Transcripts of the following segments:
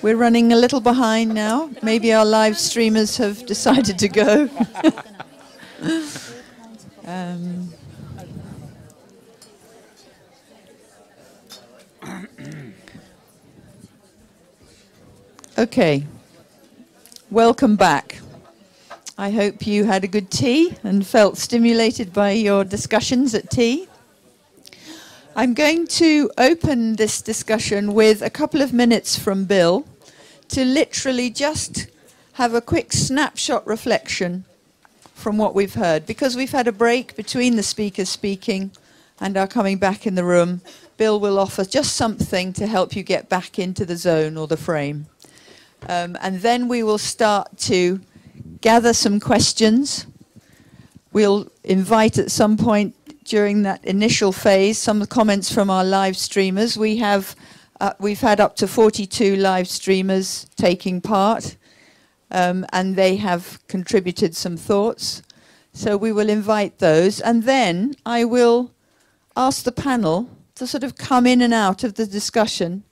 We're running a little behind now. Maybe our live streamers have decided to go. Okay. Welcome back. I hope you had a good tea and felt stimulated by your discussions at tea. I'm going to open this discussion with a couple of minutes from Bill to literally just have a quick snapshot reflection from what we've heard. Because we've had a break between the speakers speaking and are coming back in the room, Bill will offer just something to help you get back into the zone or the frame. And then we will start to gather some questions. We'll invite at some point during that initial phase some comments from our live streamers. We've had up to 42 live streamers taking part, and they have contributed some thoughts. So we will invite those, and then I will ask the panel to sort of come in and out of the discussion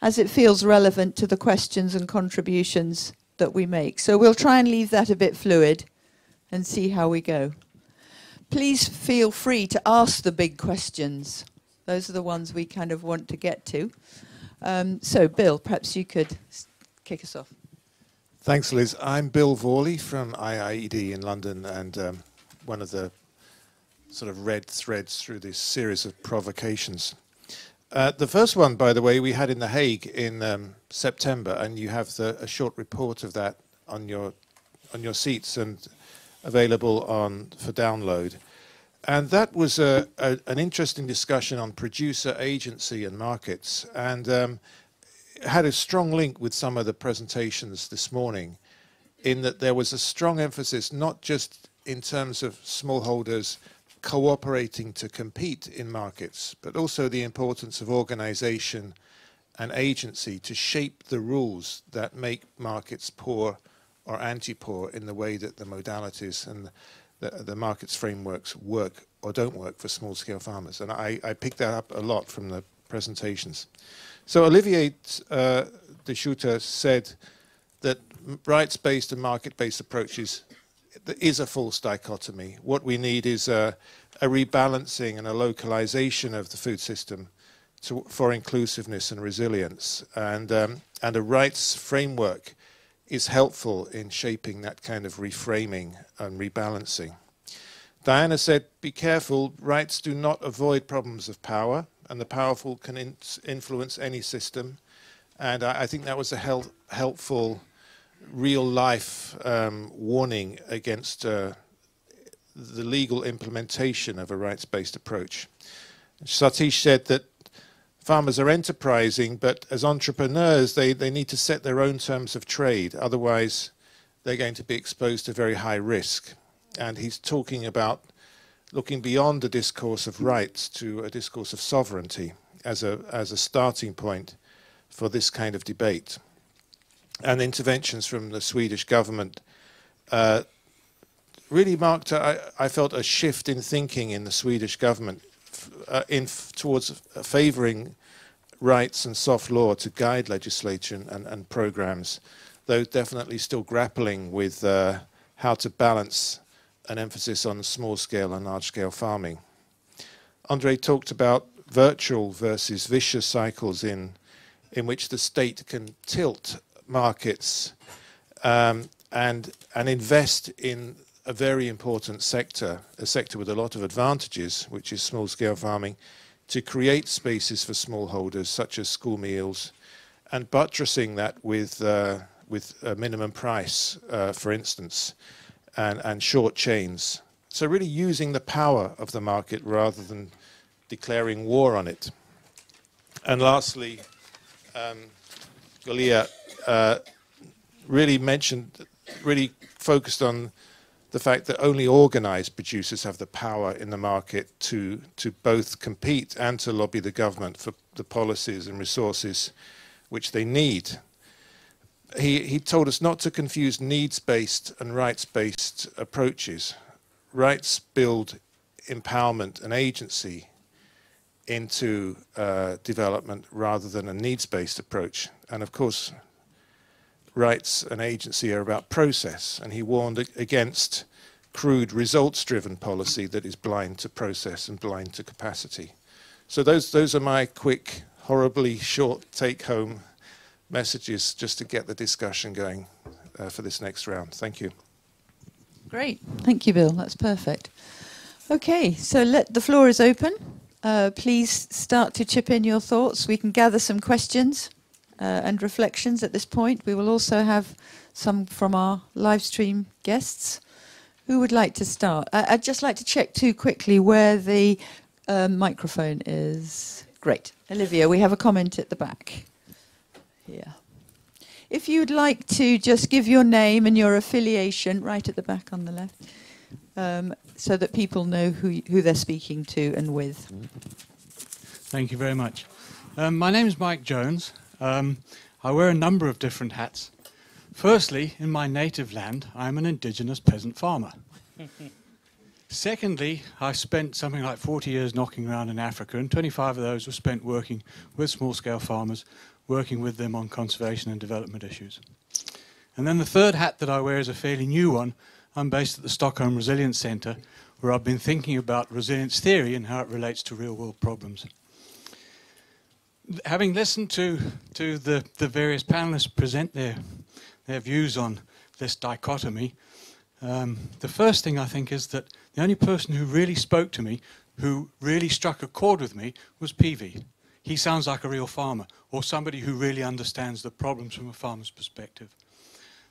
as it feels relevant to the questions and contributions that we make. So we'll try and leave that a bit fluid and see how we go. Please feel free to ask the big questions. Those are the ones we kind of want to get to. So Bill, perhaps you could kick us off. Thanks, Liz. I'm Bill Vorley from IIED in London, and one of the sort of red threads through this series of provocations. The first one, by the way, we had in The Hague in September, and you have a short report of that on your seats and available for download. And that was an interesting discussion on producer agency and markets, and had a strong link with some of the presentations this morning, in that there was a strong emphasis not just in terms of smallholders cooperating to compete in markets, but also the importance of organization and agency to shape the rules that make markets poor or anti-poor in the way that the modalities and the markets frameworks work or don't work for small-scale farmers. And I picked that up a lot from the presentations. So Olivier de Schutter said that rights-based and market-based approaches is a false dichotomy. What we need is a rebalancing and a localization of the food system for inclusiveness and resilience. And a rights framework is helpful in shaping that kind of reframing and rebalancing. Diana said, be careful, rights do not avoid problems of power, and the powerful can influence any system. And I think that was a helpful real-life warning against the legal implementation of a rights-based approach. Satish said that farmers are enterprising, but as entrepreneurs, they need to set their own terms of trade. Otherwise, they're going to be exposed to very high risk. And he's talking about looking beyond the discourse of rights to a discourse of sovereignty as a starting point for this kind of debate. And interventions from the Swedish government really marked, I felt, a shift in thinking in the Swedish government towards favouring rights and soft law to guide legislation and programmes, though definitely still grappling with how to balance an emphasis on small-scale and large-scale farming. Andre talked about virtual versus vicious cycles in which the state can tilt markets and invest in a very important sector, a sector with a lot of advantages, which is small-scale farming, to create spaces for smallholders, such as school meals, and buttressing that with a minimum price, for instance, and short chains. So really using the power of the market rather than declaring war on it. And lastly, Galia really focused on the fact that only organized producers have the power in the market to both compete and to lobby the government for the policies and resources which they need. He told us not to confuse needs-based and rights-based approaches. Rights build empowerment and agency into development rather than a needs-based approach. And of course, rights and agency are about process, and he warned against crude results-driven policy that is blind to process and blind to capacity. So those are my quick, horribly short take-home messages just to get the discussion going for this next round. Thank you. Great. Thank you, Bill. That's perfect. Okay, so the floor is open. Please start to chip in your thoughts. We can gather some questions and reflections at this point. We will also have some from our live stream guests. Who would like to start? I'd just like to check too quickly where the microphone is. Great. Olivia, we have a comment at the back. Here. If you'd like to just give your name and your affiliation right at the back on the left, so that people know who they're speaking to and with. Thank you very much. My name is Mike Jones. I wear a number of different hats. Firstly, in my native land, I'm an indigenous peasant farmer. Secondly, I spent something like 40 years knocking around in Africa, and 25 of those were spent working with small-scale farmers, working with them on conservation and development issues. And then the third hat that I wear is a fairly new one. I'm based at the Stockholm Resilience Centre, where I've been thinking about resilience theory and how it relates to real-world problems. Having listened to the various panelists present their views on this dichotomy, the first thing I think is that the only person who really spoke to me, who really struck a chord with me, was PV. He sounds like a real farmer, or somebody who really understands the problems from a farmer's perspective.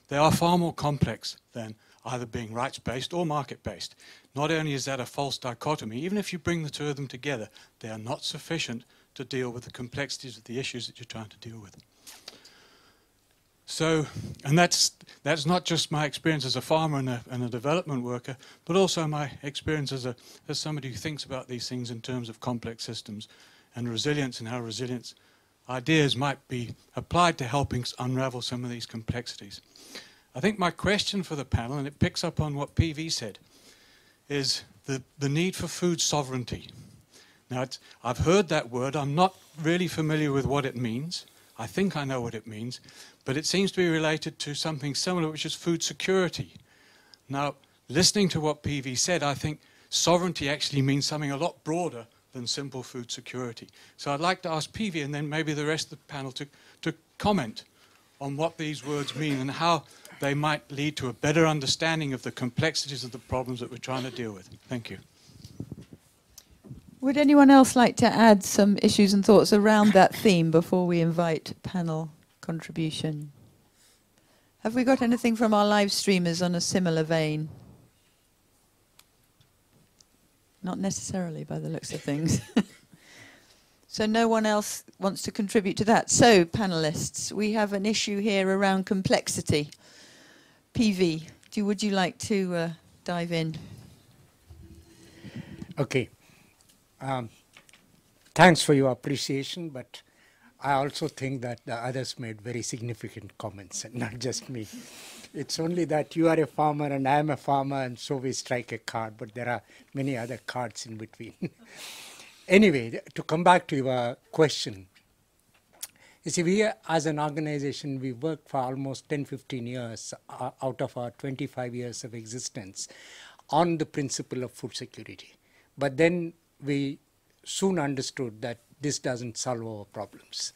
They are far more complex than either being rights-based or market-based. Not only is that a false dichotomy, even if you bring the two of them together, they are not sufficient to deal with the complexities of the issues that you're trying to deal with. So, and that's not just my experience as a farmer and a development worker, but also my experience as somebody who thinks about these things in terms of complex systems and resilience, and how resilience ideas might be applied to helping unravel some of these complexities. I think my question for the panel, and it picks up on what PV said, is the need for food sovereignty. Now, I've heard that word. I'm not really familiar with what it means. I think I know what it means, but it seems to be related to something similar, which is food security. Now, listening to what PV said, I think sovereignty actually means something a lot broader than simple food security. So I'd like to ask PV, and then maybe the rest of the panel, to comment on what these words mean and how they might lead to a better understanding of the complexities of the problems that we're trying to deal with. Thank you. Would anyone else like to add some issues and thoughts around that theme before we invite panel contribution? Have we got anything from our live streamers on a similar vein? Not necessarily, by the looks of things. So no one else wants to contribute to that. So, panelists, we have an issue here around complexity. PV, would you like to dive in? Okay. Thanks for your appreciation, but I also think that the others made very significant comments, and not just me. It's only that you are a farmer and I am a farmer, and so we strike a card, but there are many other cards in between. Anyway, to come back to your question, you see, we as an organization, we work for almost 10-15 years out of our 25 years of existence on the principle of food security. But then we soon understood that this doesn't solve our problems.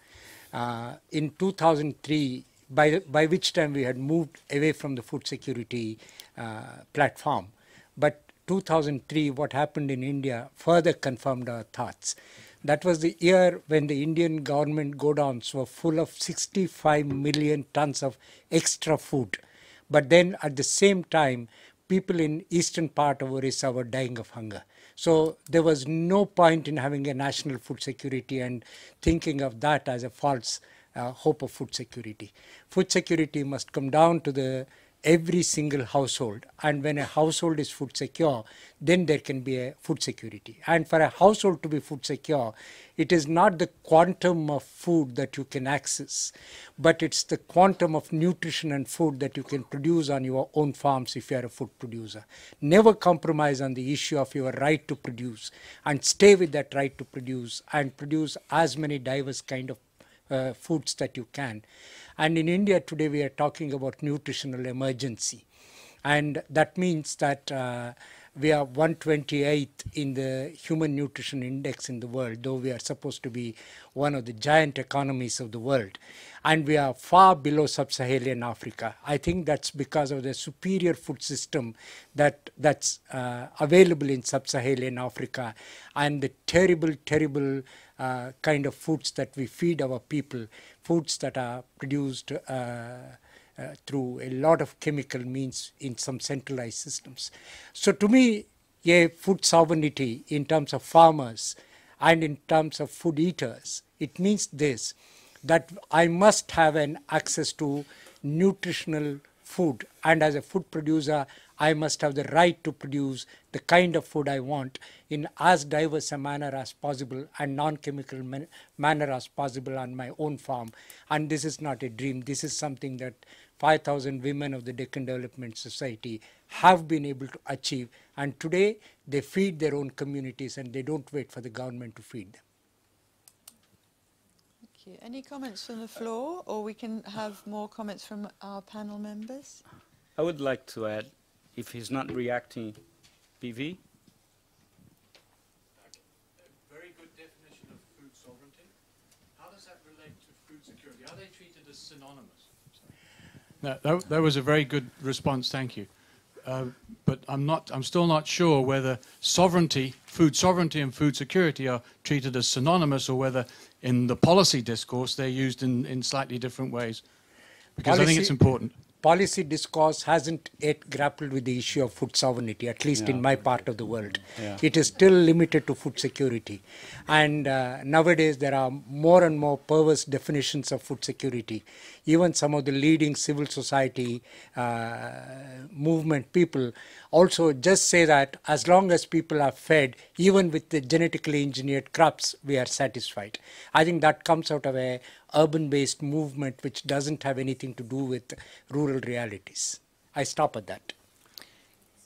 In 2003, by which time we had moved away from the food security platform, but 2003, what happened in India further confirmed our thoughts. That was the year when the Indian government godowns were full of 65 million tons of extra food. But then at the same time, people in eastern part of Orissa were dying of hunger. So there was no point in having a national food security and thinking of that as a false hope of food security. Food security must come down to the every single household. And when a household is food secure, then there can be a food security. And for a household to be food secure, it is not the quantum of food that you can access, but it's the quantum of nutrition and food that you can produce on your own farms if you are a food producer. Never compromise on the issue of your right to produce, and stay with that right to produce and produce as many diverse kind of foods that you can. And in India today we are talking about nutritional emergency, and that means that we are 128th in the human nutrition index in the world, though we are supposed to be one of the giant economies of the world, and we are far below sub-Saharan Africa. I think that's because of the superior food system that's available in sub-Saharan Africa, and the terrible kind of foods that we feed our people, foods that are produced through a lot of chemical means in some centralized systems. So to me, food sovereignty in terms of farmers and in terms of food eaters, it means this, that I must have an access to nutritional food, and as a food producer, I must have the right to produce the kind of food I want in as diverse a manner as possible and non-chemical manner as possible on my own farm. And this is not a dream. This is something that 5,000 women of the Deccan Development Society have been able to achieve. And today, they feed their own communities and they don't wait for the government to feed them. Thank you. Any comments from the floor, or we can have more comments from our panel members? I would like to add, if he's not reacting, PV? A very good definition of food sovereignty. How does that relate to food security? Are they treated as synonymous? No, that was a very good response, thank you. But I'm still not sure whether food sovereignty and food security are treated as synonymous, or whether in the policy discourse they're used in slightly different ways. Because I think it's important. Policy discourse hasn't yet grappled with the issue of food sovereignty, at least in my part of the world. Yeah. It is still limited to food security. And nowadays there are more and more perverse definitions of food security. Even some of the leading civil society movement people also just say that as long as people are fed, even with the genetically engineered crops, we are satisfied. I think that comes out of a urban-based movement which doesn't have anything to do with rural realities. I stop at that.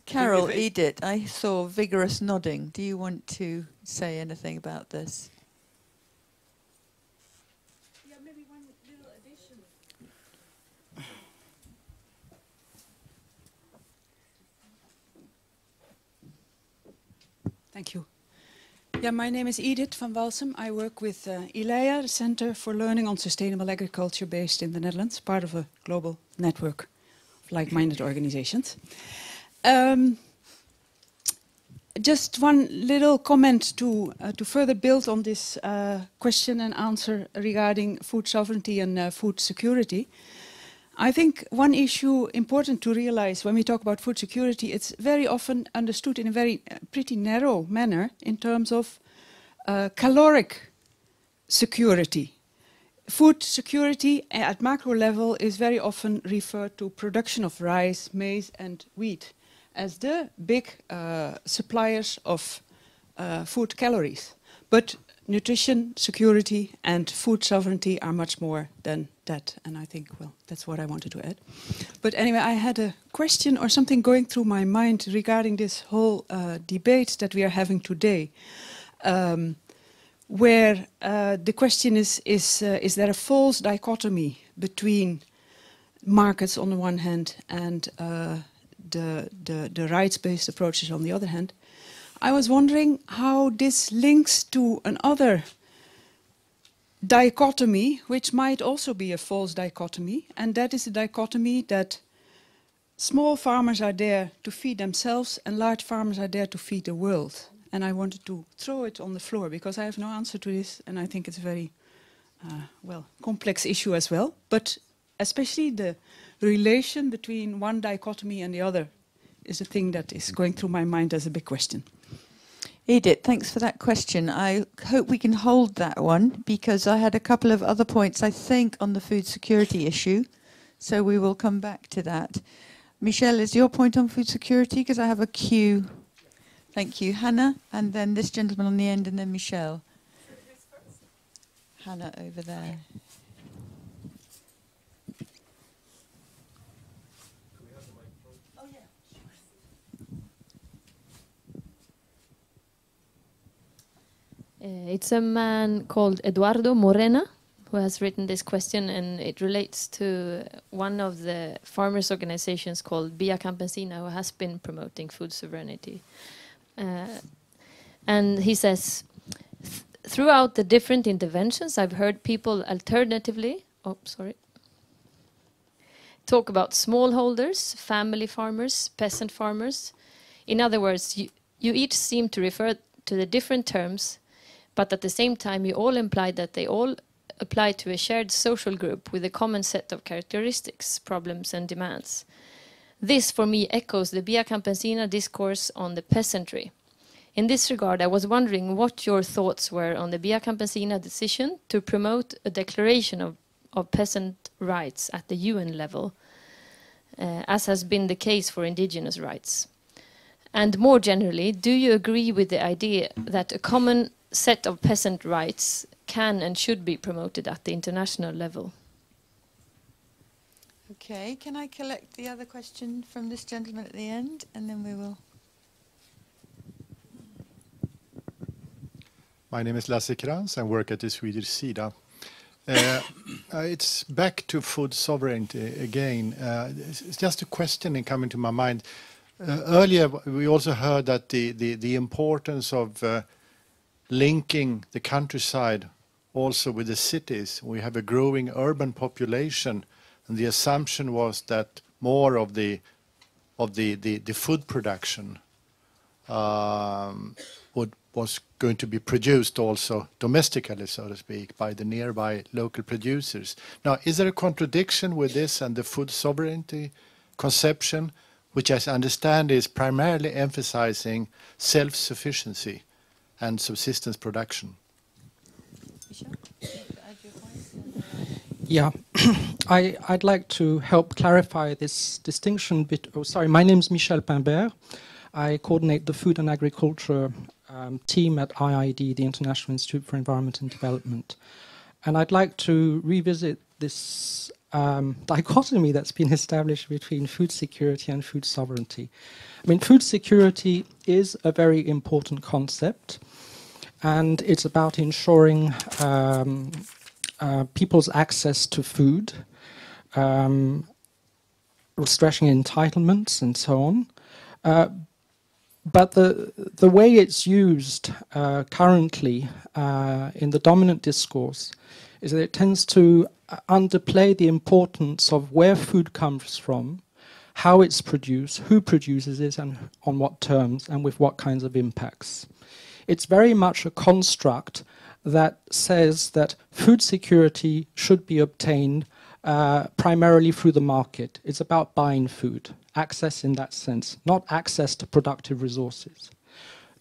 Carol, Edith, I saw vigorous nodding. Do you want to say anything about this? Yeah, maybe one little addition. Thank you. Yeah, my name is Edith van Walsum. I work with IIED, the Center for Learning on Sustainable Agriculture, based in the Netherlands, part of a global network of like-minded organizations. Just one little comment to further build on this question and answer regarding food sovereignty and food security. I think one issue important to realize when we talk about food security, it's very often understood in a very pretty narrow manner in terms of caloric security. Food security at macro level is very often referred to production of rice, maize and wheat as the big suppliers of food calories. But nutrition security and food sovereignty are much more than that. And I think, well, that's what I wanted to add. But anyway, I had a question or something going through my mind regarding this whole debate that we are having today, where the question is there a false dichotomy between markets on the one hand and the rights-based approaches on the other hand? I was wondering how this links to another dichotomy, which might also be a false dichotomy, and that is the dichotomy that small farmers are there to feed themselves and large farmers are there to feed the world. And I wanted to throw it on the floor because I have no answer to this, and I think it's a very, complex issue as well. But especially the relation between one dichotomy and the other is a thing that is going through my mind as a big question. Edith, thanks for that question. I hope we can hold that one because I had a couple of other points, I think, on the food security issue. So we will come back to that. Michelle, is your point on food security? Because I have a queue. Thank you. Hannah, and then this gentleman on the end, and then Michelle. Hannah over there. It's a man called Eduardo Morena who has written this question, and it relates to one of the farmers' organizations called Via Campesina, who has been promoting food sovereignty. And he says, throughout the different interventions, I've heard people alternatively, talk about smallholders, family farmers, peasant farmers. In other words, you each seem to refer to the different terms, but at the same time you all imply that they all apply to a shared social group with a common set of characteristics, problems and demands. This, for me, echoes the Via Campesina discourse on the peasantry. In this regard, I was wondering what your thoughts were on the Via Campesina decision to promote a declaration of peasant rights at the UN level, as has been the case for indigenous rights. And more generally, do you agree with the idea that a common set of peasant rights can and should be promoted at the international level? Okay, can I collect the other question from this gentleman at the end, and then we will... My name is Lasse Krantz. I work at the Swedish SIDA. It's back to food sovereignty again. It's just a question coming to my mind. Earlier, we also heard that the importance of linking the countryside also with the cities. We have a growing urban population, and the assumption was that more of the food production was going to be produced also domestically, so to speak, by the nearby local producers. Now, is there a contradiction with this and the food sovereignty conception, which I understand is primarily emphasizing self-sufficiency and subsistence production? Yeah, I'd like to help clarify this distinction. My name is Michel Pimbert. I coordinate the food and agriculture team at IIED, the International Institute for Environment and Development. And I'd like to revisit this dichotomy that's been established between food security and food sovereignty. I mean, food security is a very important concept, and it's about ensuring people's access to food, stressing entitlements and so on. But the way it's used currently in the dominant discourse is that it tends to underplay the importance of where food comes from, how it's produced, who produces it, and on what terms, and with what kinds of impacts. It's very much a construct that says that food security should be obtained primarily through the market. It's about buying food, access in that sense, not access to productive resources.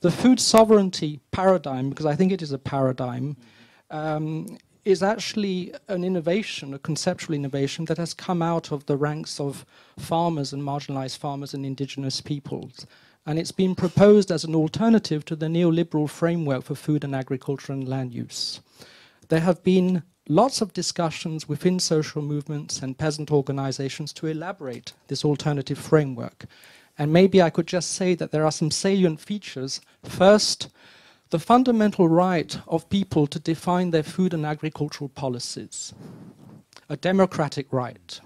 The food sovereignty paradigm, because I think it is a paradigm, is actually an innovation, a conceptual innovation that has come out of the ranks of farmers and marginalized farmers and indigenous peoples. And it's been proposed as an alternative to the neoliberal framework for food and agriculture and land use. There have been lots of discussions within social movements and peasant organizations to elaborate this alternative framework. And maybe I could just say that there are some salient features. First, the fundamental right of people to define their food and agricultural policies. A democratic right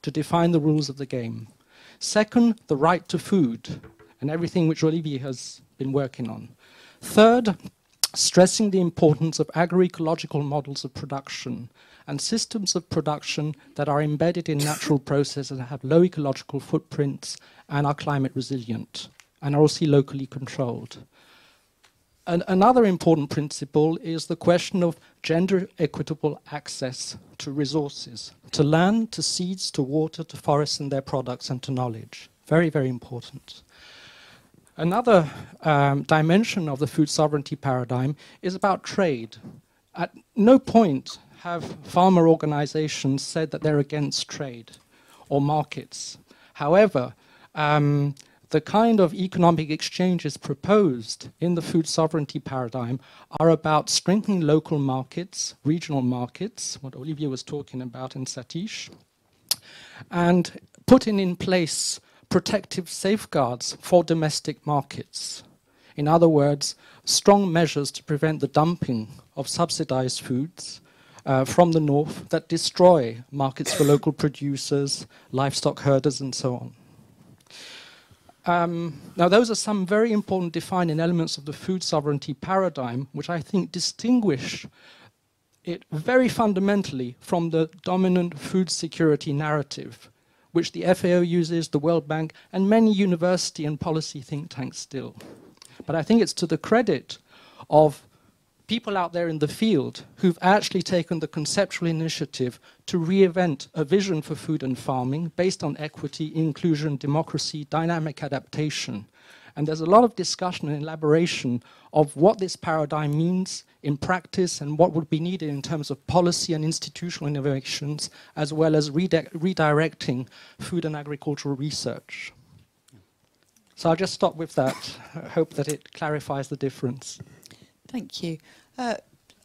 to define the rules of the game. Second, the right to food, and everything which Olivier has been working on. Third, stressing the importance of agroecological models of production and systems of production that are embedded in natural processes and have low ecological footprints and are climate resilient and are also locally controlled. And another important principle is the question of gender equitable access to resources, to land, to seeds, to water, to forests and their products, and to knowledge. Very, very important. Another dimension of the food sovereignty paradigm is about trade. At no point have farmer organizations said that they're against trade or markets. However, the kind of economic exchanges proposed in the food sovereignty paradigm are about strengthening local markets, regional markets, what Olivier was talking about in Satish, and putting in place protective safeguards for domestic markets. In other words, strong measures to prevent the dumping of subsidized foods from the north that destroy markets for local producers, livestock herders, and so on. Now, those are some very important defining elements of the food sovereignty paradigm, which I think distinguish it very fundamentally from the dominant food security narrative, which the FAO uses, the World Bank, and many university and policy think tanks still. But I think it's to the credit of people out there in the field who've actually taken the conceptual initiative to reinvent a vision for food and farming based on equity, inclusion, democracy, dynamic adaptation. And there's a lot of discussion and elaboration of what this paradigm means in practice and what would be needed in terms of policy and institutional innovations, as well as redirecting food and agricultural research. So I'll just stop with that. I hope that it clarifies the difference. Thank you.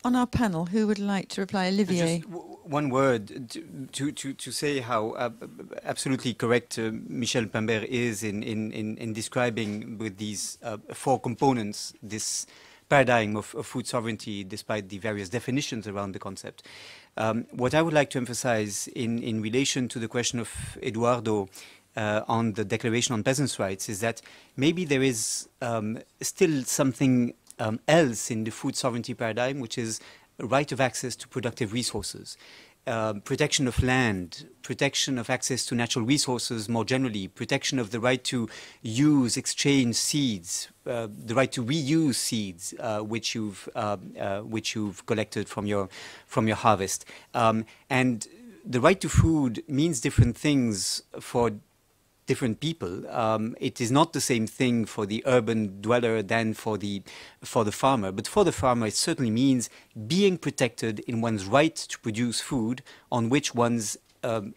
On our panel, who would like to reply? Olivier. Just one word to say how absolutely correct Michel Pimbert is in describing with these four components this paradigm of food sovereignty, despite the various definitions around the concept. What I would like to emphasize in relation to the question of Eduardo on the Declaration on Peasants' Rights is that maybe there is still something else in the food sovereignty paradigm, which is right of access to productive resources, protection of land, protection of access to natural resources more generally, protection of the right to use, exchange seeds, the right to reuse seeds which you've collected from your harvest, and the right to food means different things for different people. It is not the same thing for the urban dweller than for the farmer. But for the farmer, it certainly means being protected in one's right to produce food on which one's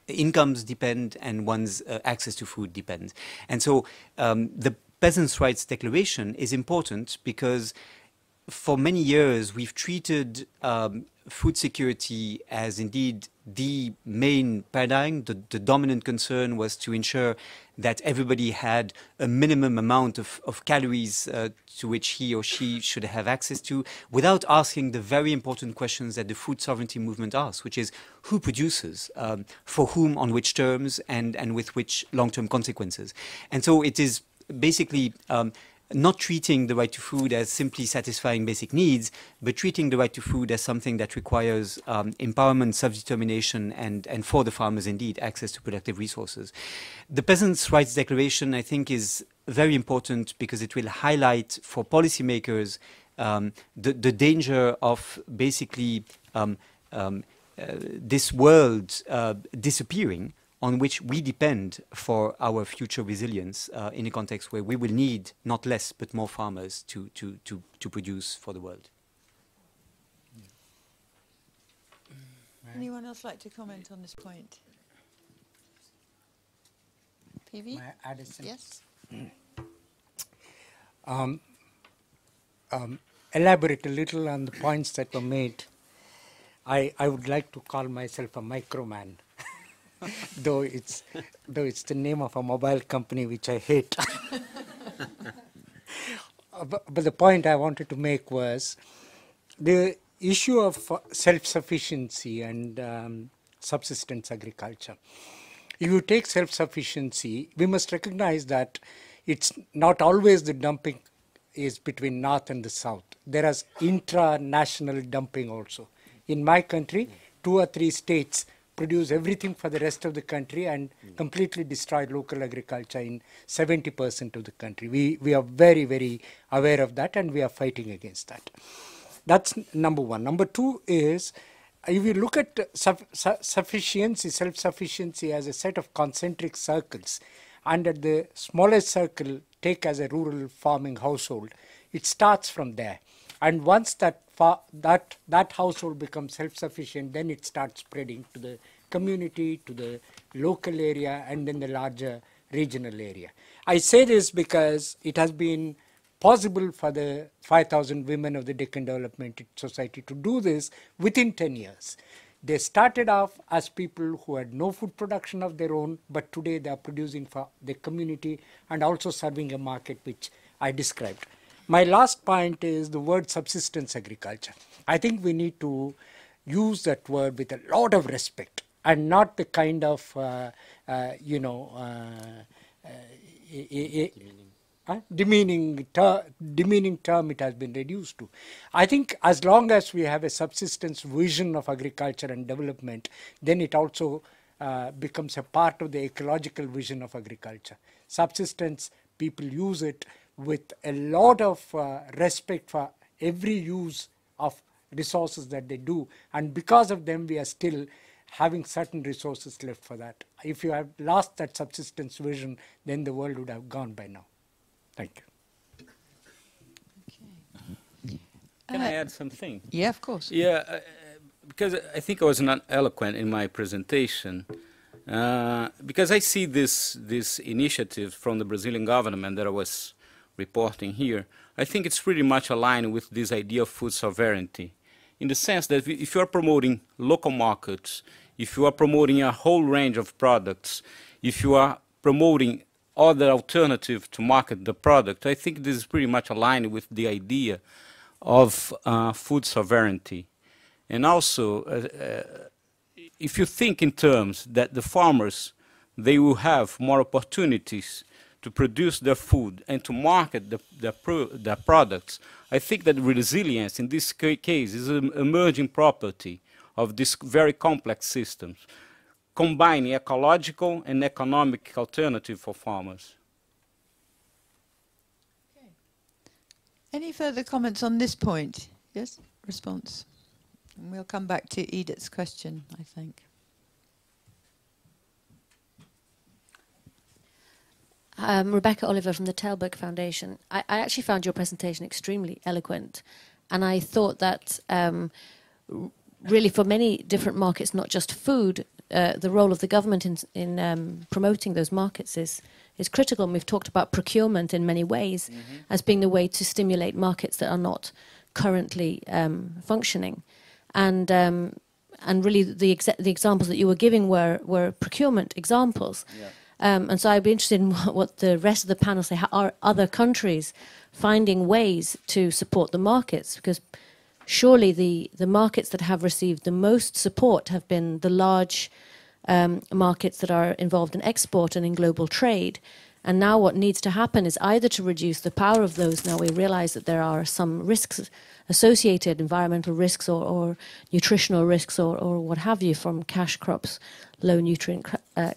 incomes depend and one's access to food depends. And so the Peasants' Rights Declaration is important because for many years we've treated food security as indeed the main paradigm. The dominant concern was to ensure that everybody had a minimum amount of calories to which he or she should have access to, without asking the very important questions that the food sovereignty movement asks, which is who produces, for whom, on which terms, and with which long-term consequences. And so it is basically not treating the right to food as simply satisfying basic needs, but treating the right to food as something that requires empowerment, self-determination, and for the farmers, indeed, access to productive resources. The Peasants' Rights Declaration, I think, is very important because it will highlight for policymakers the danger of basically this world disappearing, on which we depend for our future resilience in a context where we will need not less but more farmers to produce for the world. Anyone else like to comment on this point? PV? Addison? Yes. Elaborate a little on the points that were made. I would like to call myself a microman. though it's the name of a mobile company which I hate. But the point I wanted to make was the issue of self-sufficiency and subsistence agriculture. If you take self-sufficiency, we must recognize that it's not always the dumping is between north and the south. There is intra-national dumping also. In my country, 2 or 3 states produce everything for the rest of the country and completely destroy local agriculture in 70% of the country. We are very, very aware of that and we are fighting against that. That's number one. Number two is, if you look at sufficiency, self-sufficiency as a set of concentric circles, and at the smallest circle, take as a rural farming household, it starts from there. And once that household becomes self-sufficient, then it starts spreading to the community, to the local area, and then the larger regional area. I say this because it has been possible for the 5,000 women of the Deccan Development Society to do this within 10 years. They started off as people who had no food production of their own, but today they are producing for the community and also serving a market which I described. My last point is the word subsistence agriculture. I think we need to use that word with a lot of respect and not the kind of, demeaning term it has been reduced to. I think as long as we have a subsistence vision of agriculture and development, then it also becomes a part of the ecological vision of agriculture. Subsistence, people use it with a lot of respect for every use of resources that they do, and because of them we are still having certain resources left for that. If you have lost that subsistence vision, then the world would have gone by now. Thank you. Okay. Can I add something? Yeah, of course. Yeah, because I think I was not eloquent in my presentation. Because I see this initiative from the Brazilian government that I was reporting here, I think it's pretty much aligned with this idea of food sovereignty, in the sense that if you are promoting local markets, if you are promoting a whole range of products, if you are promoting other alternative to market the product, I think this is pretty much aligned with the idea of food sovereignty. And also, if you think in terms that the farmers, they will have more opportunities to produce their food and to market their products, I think that resilience in this case is an emerging property of this very complex systems, combining ecological and economic alternative for farmers. Okay. Any further comments on this point? Yes, response. And we'll come back to Edith's question, I think. Rebecca Oliver from the Telberg Foundation. I actually found your presentation extremely eloquent, and I thought that really for many different markets, not just food, the role of the government in promoting those markets is critical. And we've talked about procurement in many ways as being the way to stimulate markets that are not currently functioning. And really the examples that you were giving were procurement examples. Yeah. And so I'd be interested in what the rest of the panel say. How are other countries finding ways to support the markets? Because surely the markets that have received the most support have been the large markets that are involved in export and in global trade. And now what needs to happen is either to reduce the power of those. Now we realize that there are some risks associated, environmental risks or nutritional risks or what have you, from cash crops, low nutrient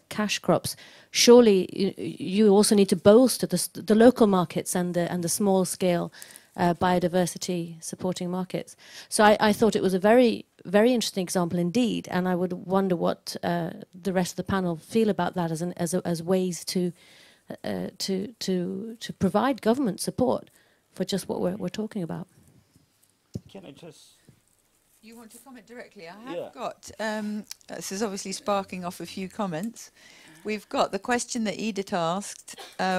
cash crops. Surely you also need to bolster the local markets and the small scale biodiversity supporting markets. So I thought it was a very, very interesting example indeed, and I would wonder what the rest of the panel feel about that as ways to provide government support for just what we're talking about. Can I just... You want to comment directly? I have got, this is obviously sparking off a few comments. We've got the question that Edith asked,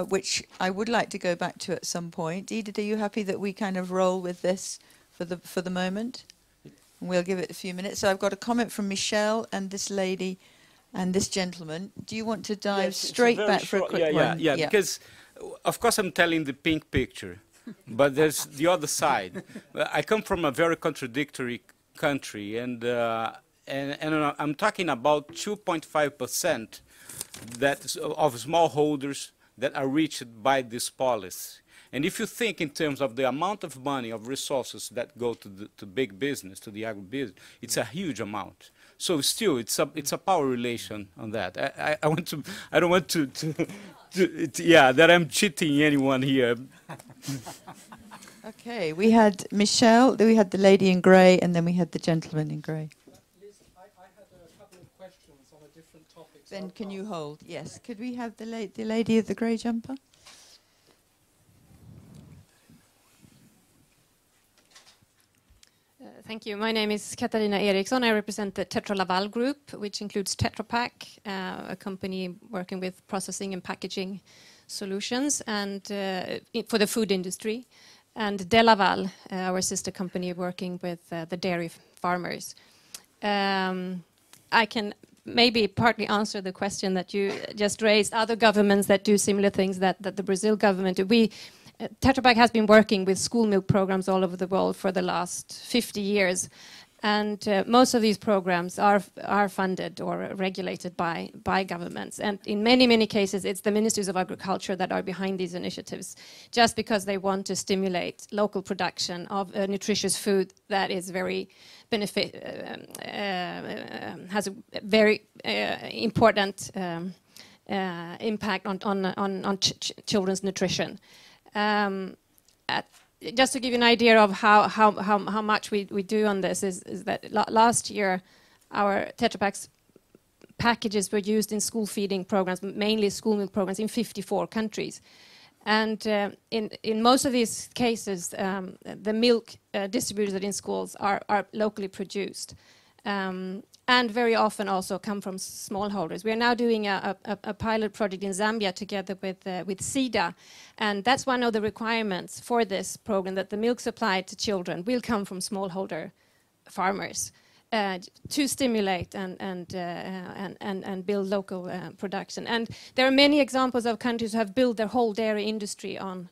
which I would like to go back to at some point. Edith, are you happy that we kind of roll with this for the moment? And we'll give it a few minutes. So I've got a comment from Michelle and this lady and this gentleman. Do you want to dive straight back for a quick one? Yeah, because of course I'm telling the pink picture, but there's the other side. I come from a very contradictory country, and I'm talking about 2.5% of smallholders that are reached by this policy. And if you think in terms of the amount of money, of resources that go to big business, to the agribusiness, it's a huge amount. So still, it's a power relation on that. I don't want to that I'm cheating anyone here. Okay, we had Michelle, then we had the lady in grey, and then we had the gentleman in grey. Liz, I had a couple of questions on a different topic. Then can you hold? Yes. Could we have the lady of the grey jumper? Thank you. My name is Katarina Eriksson. I represent the Tetra Laval Group, which includes Tetra Pak, a company working with processing and packaging solutions and for the food industry, and Delaval, our sister company working with the dairy farmers. I can maybe partly answer the question that you just raised. Other governments that do similar things that the Brazil government do. Tetra Pak has been working with school milk programs all over the world for the last 50 years. And most of these programs are funded or regulated by governments. And in many, many cases, it's the ministries of agriculture that are behind these initiatives, just because they want to stimulate local production of nutritious food that is very has a very important impact on children's nutrition. Just to give you an idea of how much we do on this is that last year our Tetra Pak's packages were used in school feeding programs, mainly school milk programs in 54 countries. And in most of these cases, the milk distributed in schools are locally produced. And very often also come from smallholders. We are now doing a pilot project in Zambia together with SIDA, and that's one of the requirements for this program, that the milk supplied to children will come from smallholder farmers to stimulate and build local production. And there are many examples of countries who have built their whole dairy industry on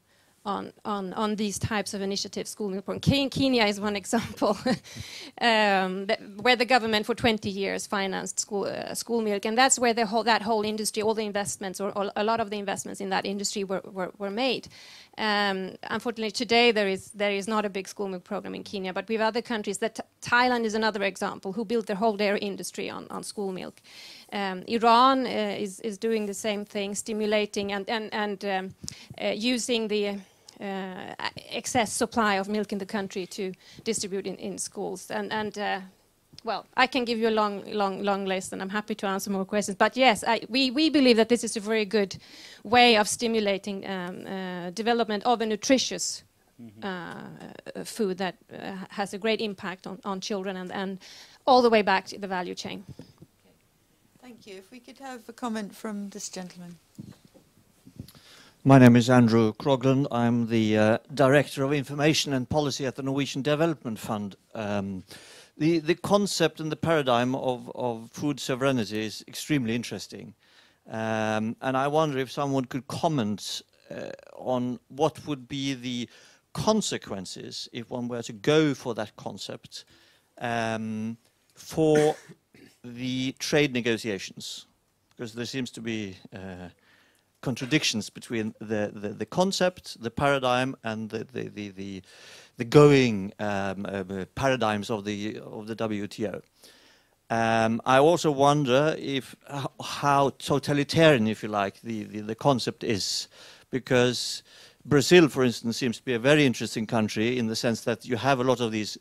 these types of initiatives. School milk program. Kenya is one example, where the government for 20 years financed school milk, and that's where that whole industry, all the investments, or a lot of the investments in that industry were made. Unfortunately, today there is not a big school milk program in Kenya, but we have other countries. Thailand is another example, who built their whole dairy industry on school milk. Iran is doing the same thing, stimulating and using the excess supply of milk in the country to distribute in schools. Well, I can give you a long list, and I'm happy to answer more questions. But yes, we believe that this is a very good way of stimulating development of a nutritious food that has a great impact on children and all the way back to the value chain. Thank you. If we could have a comment from this gentleman. My name is Andrew Croglan. I'm the Director of Information and Policy at the Norwegian Development Fund. The concept and the paradigm of food sovereignty is extremely interesting. And I wonder if someone could comment on what would be the consequences if one were to go for that concept for the trade negotiations, because there seems to be contradictions between the concept, the paradigm, and the going paradigms of the WTO. I also wonder if how totalitarian, if you like, the concept is, because Brazil, for instance, seems to be a very interesting country in the sense that you have a lot of these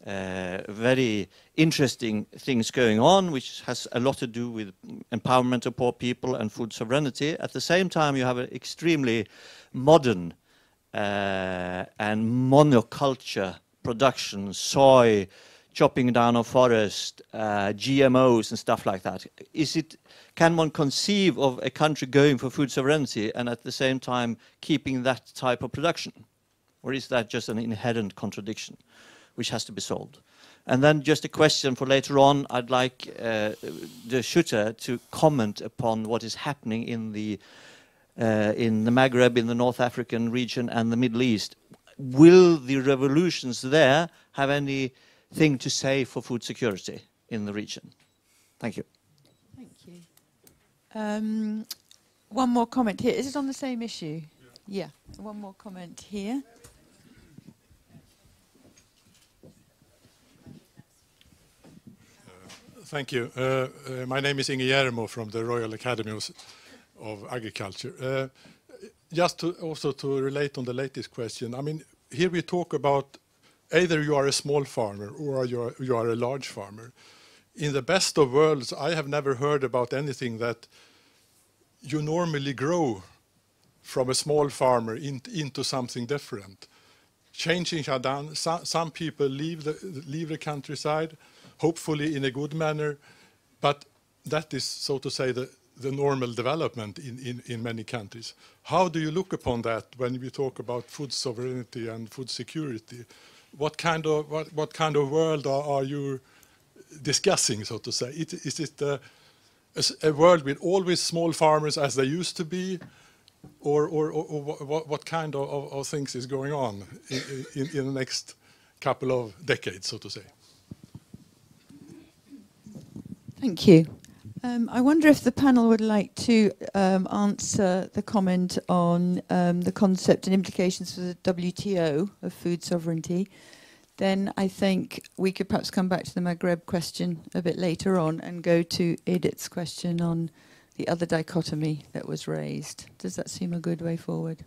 very interesting things going on, which has a lot to do with empowerment of poor people and food sovereignty. At the same time, you have an extremely modern and monoculture production, soy, chopping down of forest, GMOs and stuff like that. Can one conceive of a country going for food sovereignty and at the same time keeping that type of production? Or is that just an inherent contradiction which has to be solved? And then just a question for later on. I'd like the shooter to comment upon what is happening in the Maghreb, in the North African region and the Middle East. Will the revolutions there have anything to say for food security in the region? Thank you. Thank you. One more comment here. Is it on the same issue? Yeah. One more comment here. Thank you. My name is Inge Järmo from the Royal Academy of Agriculture. Just to relate on the latest question, I mean, here we talk about either you are a small farmer or you are a large farmer. In the best of worlds, I have never heard about anything that you normally grow from a small farmer into something different. Changing are done. Some people leave the countryside, hopefully in a good manner, but that is, so to say, the normal development in many countries. How do you look upon that when we talk about food sovereignty and food security? What kind of world are you discussing, so to say? Is it a world with always small farmers as they used to be, or what kind of things is going on in the next couple of decades, so to say? Thank you. I wonder if the panel would like to answer the comment on the concept and implications for the WTO of food sovereignty. Then I think we could perhaps come back to the Maghreb question a bit later on and go to Edith's question on the other dichotomy that was raised. Does that seem a good way forward?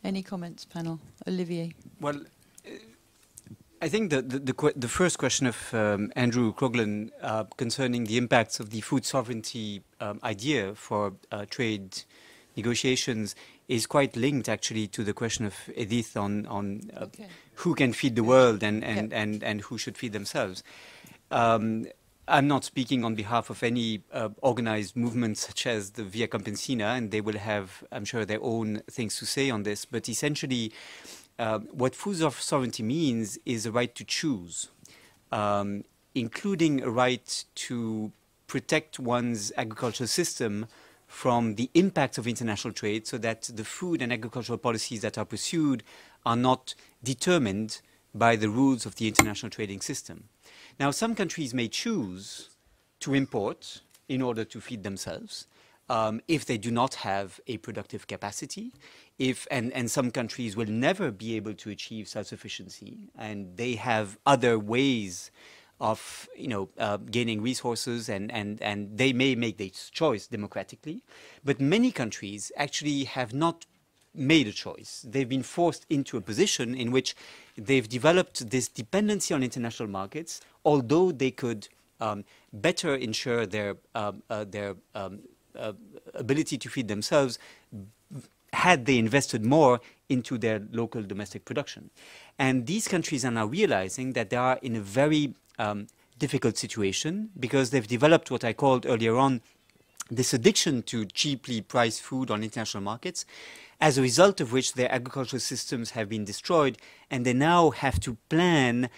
Any comments, panel? Olivier? Well, I think the first question of Andrew Croglan concerning the impacts of the food sovereignty idea for trade negotiations is quite linked actually to the question of Edith on who can feed the world and who should feed themselves. I'm not speaking on behalf of any organized movements such as the Via Campesina, and they will have, I'm sure, their own things to say on this, but essentially what food sovereignty means is a right to choose, including a right to protect one's agricultural system from the impacts of international trade, so that the food and agricultural policies that are pursued are not determined by the rules of the international trading system. Now, some countries may choose to import in order to feed themselves if they do not have a productive capacity, and some countries will never be able to achieve self-sufficiency, and they have other ways of gaining resources, and they may make this choice democratically. But many countries actually have not made a choice. They've been forced into a position in which they've developed this dependency on international markets, although they could better ensure their ability to feed themselves had they invested more into their local domestic production. And these countries are now realizing that they are in a very difficult situation, because they've developed what I called earlier on this addiction to cheaply priced food on international markets, as a result of which their agricultural systems have been destroyed, and they now have to plan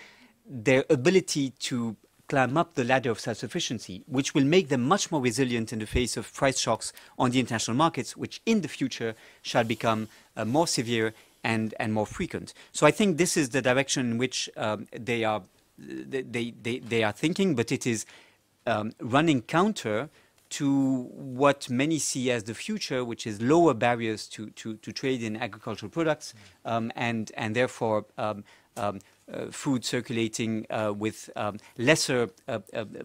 their ability to climb up the ladder of self-sufficiency, which will make them much more resilient in the face of price shocks on the international markets, which in the future shall become more severe and more frequent. So I think this is the direction in which they are thinking, but it is running counter to what many see as the future, which is lower barriers to trade in agricultural products, and therefore food circulating with lesser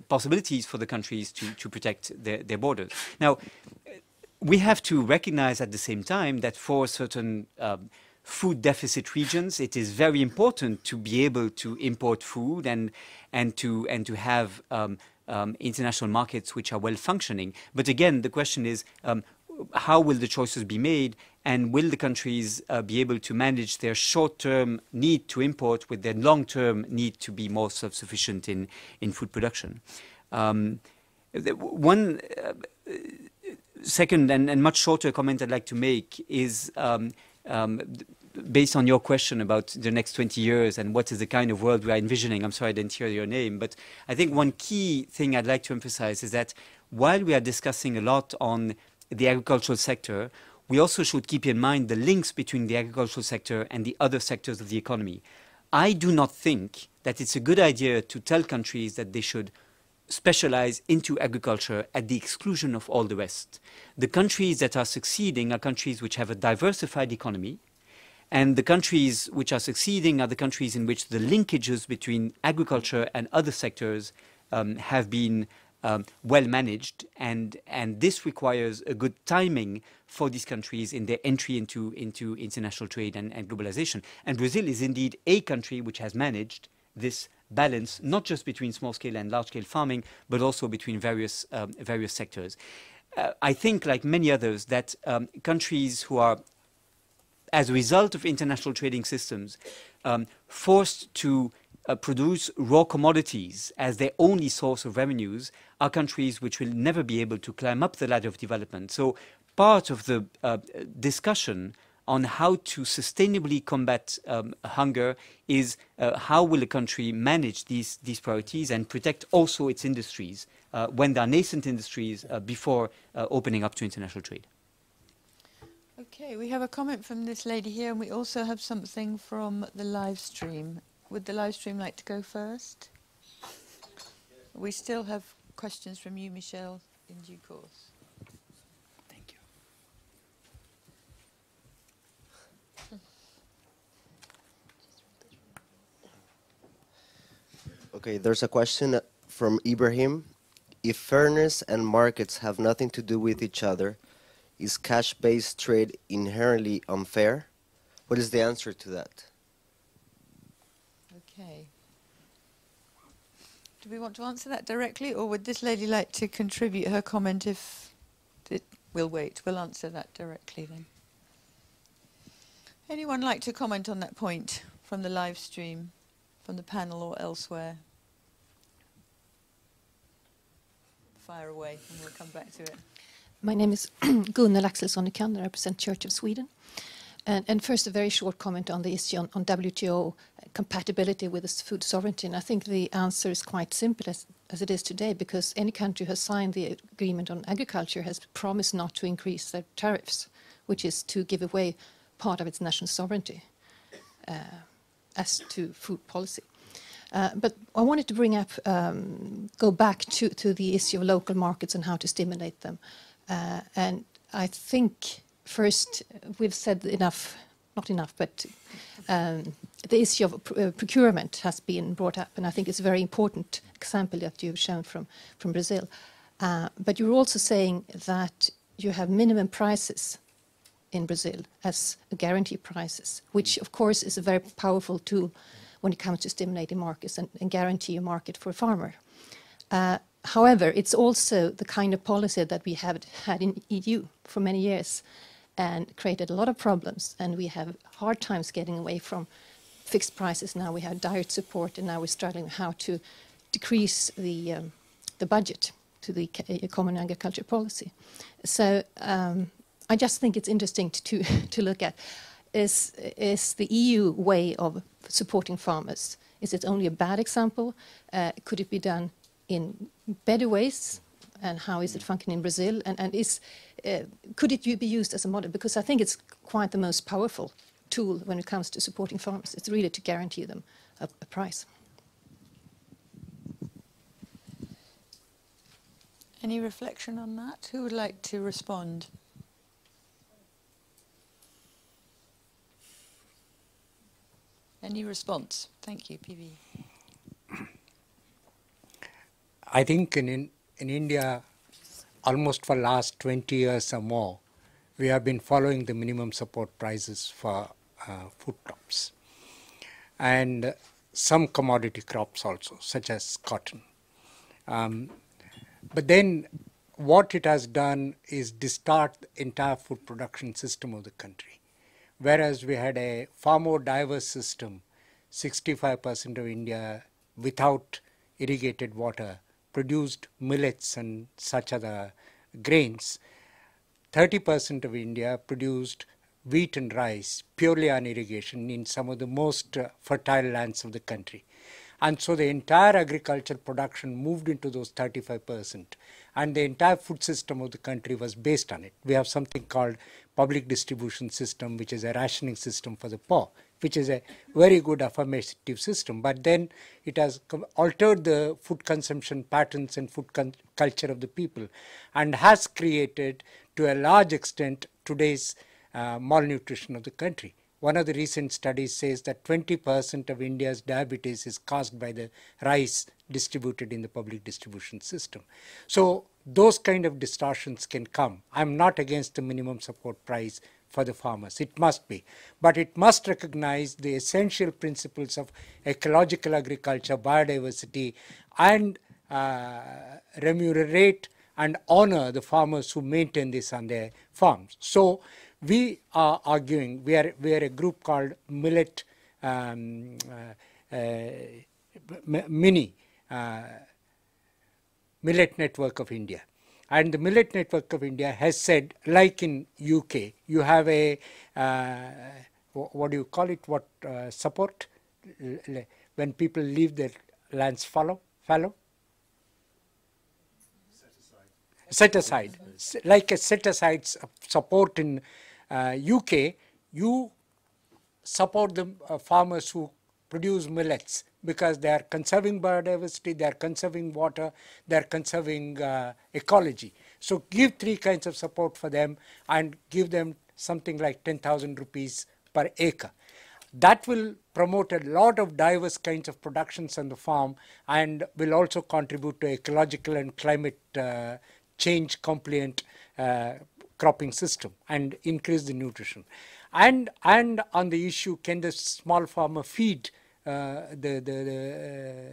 possibilities for the countries to protect their borders. Now, we have to recognize at the same time that for certain food deficit regions, it is very important to be able to import food and to have international markets which are well functioning. But again, the question is, how will the choices be made, and will the countries be able to manage their short-term need to import with their long-term need to be more self-sufficient in food production? One second and much shorter comment I'd like to make is based on your question about the next 20 years and what is the kind of world we are envisioning. I'm sorry I didn't hear your name, but I think one key thing I'd like to emphasize is that while we are discussing a lot on the agricultural sector, we also should keep in mind the links between the agricultural sector and the other sectors of the economy. I do not think that it's a good idea to tell countries that they should specialize into agriculture at the exclusion of all the rest. The countries that are succeeding are countries which have a diversified economy, and the countries which are succeeding are the countries in which the linkages between agriculture and other sectors have been well managed, and this requires a good timing for these countries in their entry into international trade and globalization. And Brazil is indeed a country which has managed this balance, not just between small-scale and large-scale farming, but also between various sectors. I think, like many others, that countries who are as a result of international trading systems, forced to produce raw commodities as their only source of revenues, are countries which will never be able to climb up the ladder of development. So part of the discussion on how to sustainably combat hunger is how will a country manage these priorities and protect also its industries when they are nascent industries before opening up to international trade. Okay, we have a comment from this lady here, and we also have something from the live stream. Would the live stream like to go first? We still have questions from you, Michelle, in due course. Thank you. Okay, there's a question from Ibrahim. If fairness and markets have nothing to do with each other, is cash-based trade inherently unfair? What is the answer to that? Okay. Do we want to answer that directly, or would this lady like to contribute her comment if we'll wait? We'll answer that directly then. Anyone like to comment on that point from the live stream, from the panel or elsewhere? Fire away and we'll come back to it. My name is Gunnel Axelsson Nykander. I represent Church of Sweden. And first, a very short comment on the issue on WTO compatibility with this food sovereignty. And I think the answer is quite simple as it is today, because any country who has signed the agreement on agriculture has promised not to increase their tariffs, which is to give away part of its national sovereignty as to food policy. But I wanted to bring up, go back to the issue of local markets and how to stimulate them. And I think first we've said enough, not enough, but the issue of procurement has been brought up, and I think it's a very important example that you've shown from Brazil. But you're also saying that you have minimum prices in Brazil as guarantee prices, which of course is a very powerful tool when it comes to stimulating markets and guarantee a market for a farmer. However, it's also the kind of policy that we have had in EU for many years and created a lot of problems, and we have hard times getting away from fixed prices. Now we have direct support, and now we're struggling how to decrease the budget to the common agriculture policy. So I just think it's interesting to look at, is the EU way of supporting farmers, is it only a bad example? Could it be done in better ways, and how is it functioning in Brazil? And could it be used as a model? Because I think it's quite the most powerful tool when it comes to supporting farmers. It's really to guarantee them a price. Any reflection on that? Who would like to respond? Any response? Thank you, PV. I think in India, almost for last 20 years or more, we have been following the minimum support prices for food crops and some commodity crops also, such as cotton. But then what it has done is distort the entire food production system of the country. Whereas we had a far more diverse system, 65% of India without irrigated water produced millets and such other grains. 30% of India produced wheat and rice purely on irrigation in some of the most fertile lands of the country. And so the entire agricultural production moved into those 35%, and the entire food system of the country was based on it. We have something called public distribution system, which is a rationing system for the poor, which is a very good affirmative system. But then it has altered the food consumption patterns and food culture of the people, and has created, to a large extent, today's malnutrition of the country. One of the recent studies says that 20% of India's diabetes is caused by the rice distributed in the public distribution system. So those kind of distortions can come. I'm not against the minimum support price for the farmers. It must be. But it must recognize the essential principles of ecological agriculture, biodiversity, and remunerate and honor the farmers who maintain this on their farms. So we are arguing, we are a group called Millet Millet Network of India. And the Millet Network of India has said, like in UK, you have a, what do you call it, support, when people leave their lands fallow? Set aside. Like a set aside support in UK, you support the farmers who produce millets because they are conserving biodiversity, they are conserving water, they are conserving ecology. So give 3 kinds of support for them and give them something like 10,000 rupees per acre. That will promote a lot of diverse kinds of productions on the farm and will also contribute to ecological and climate change compliant cropping system and increase the nutrition. And on the issue, can the small farmer feed the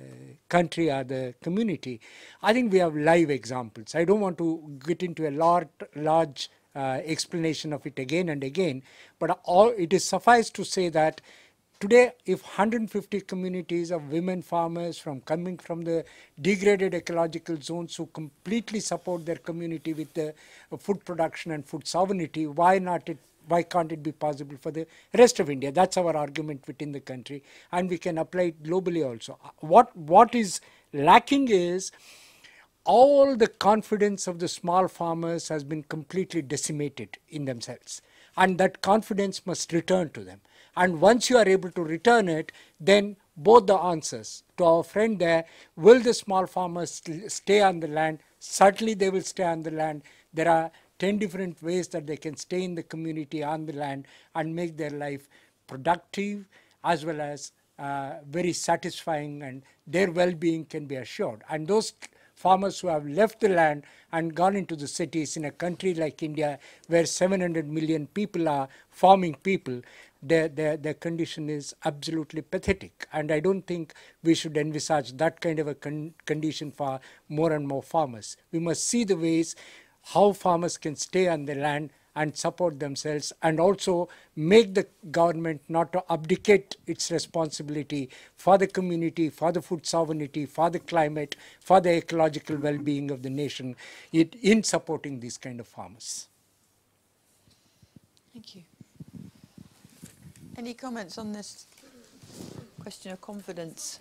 country or the community? I think we have live examples. I don't want to get into a large explanation of it again and again, but it is suffice to say that today, if 150 communities of women farmers coming from the degraded ecological zones who completely support their community with the food production and food sovereignty, why can't it be possible for the rest of India? That's our argument within the country, and we can apply it globally also. What is lacking is all the confidence of the small farmers has been completely decimated in themselves, and that confidence must return to them. And once you are able to return it, then both the answers to our friend there, will the small farmers stay on the land? Certainly they will stay on the land. There are 10 different ways that they can stay in the community on the land and make their life productive as well as very satisfying, and their well-being can be assured. And those farmers who have left the land and gone into the cities in a country like India where 700 million people are farming people, their condition is absolutely pathetic. And I don't think we should envisage that kind of a condition for more and more farmers. We must see the ways how farmers can stay on the land and support themselves, and also make the government not to abdicate its responsibility for the community, for the food sovereignty, for the climate, for the ecological well-being of the nation in supporting these kind of farmers. Thank you. Any comments on this question of confidence?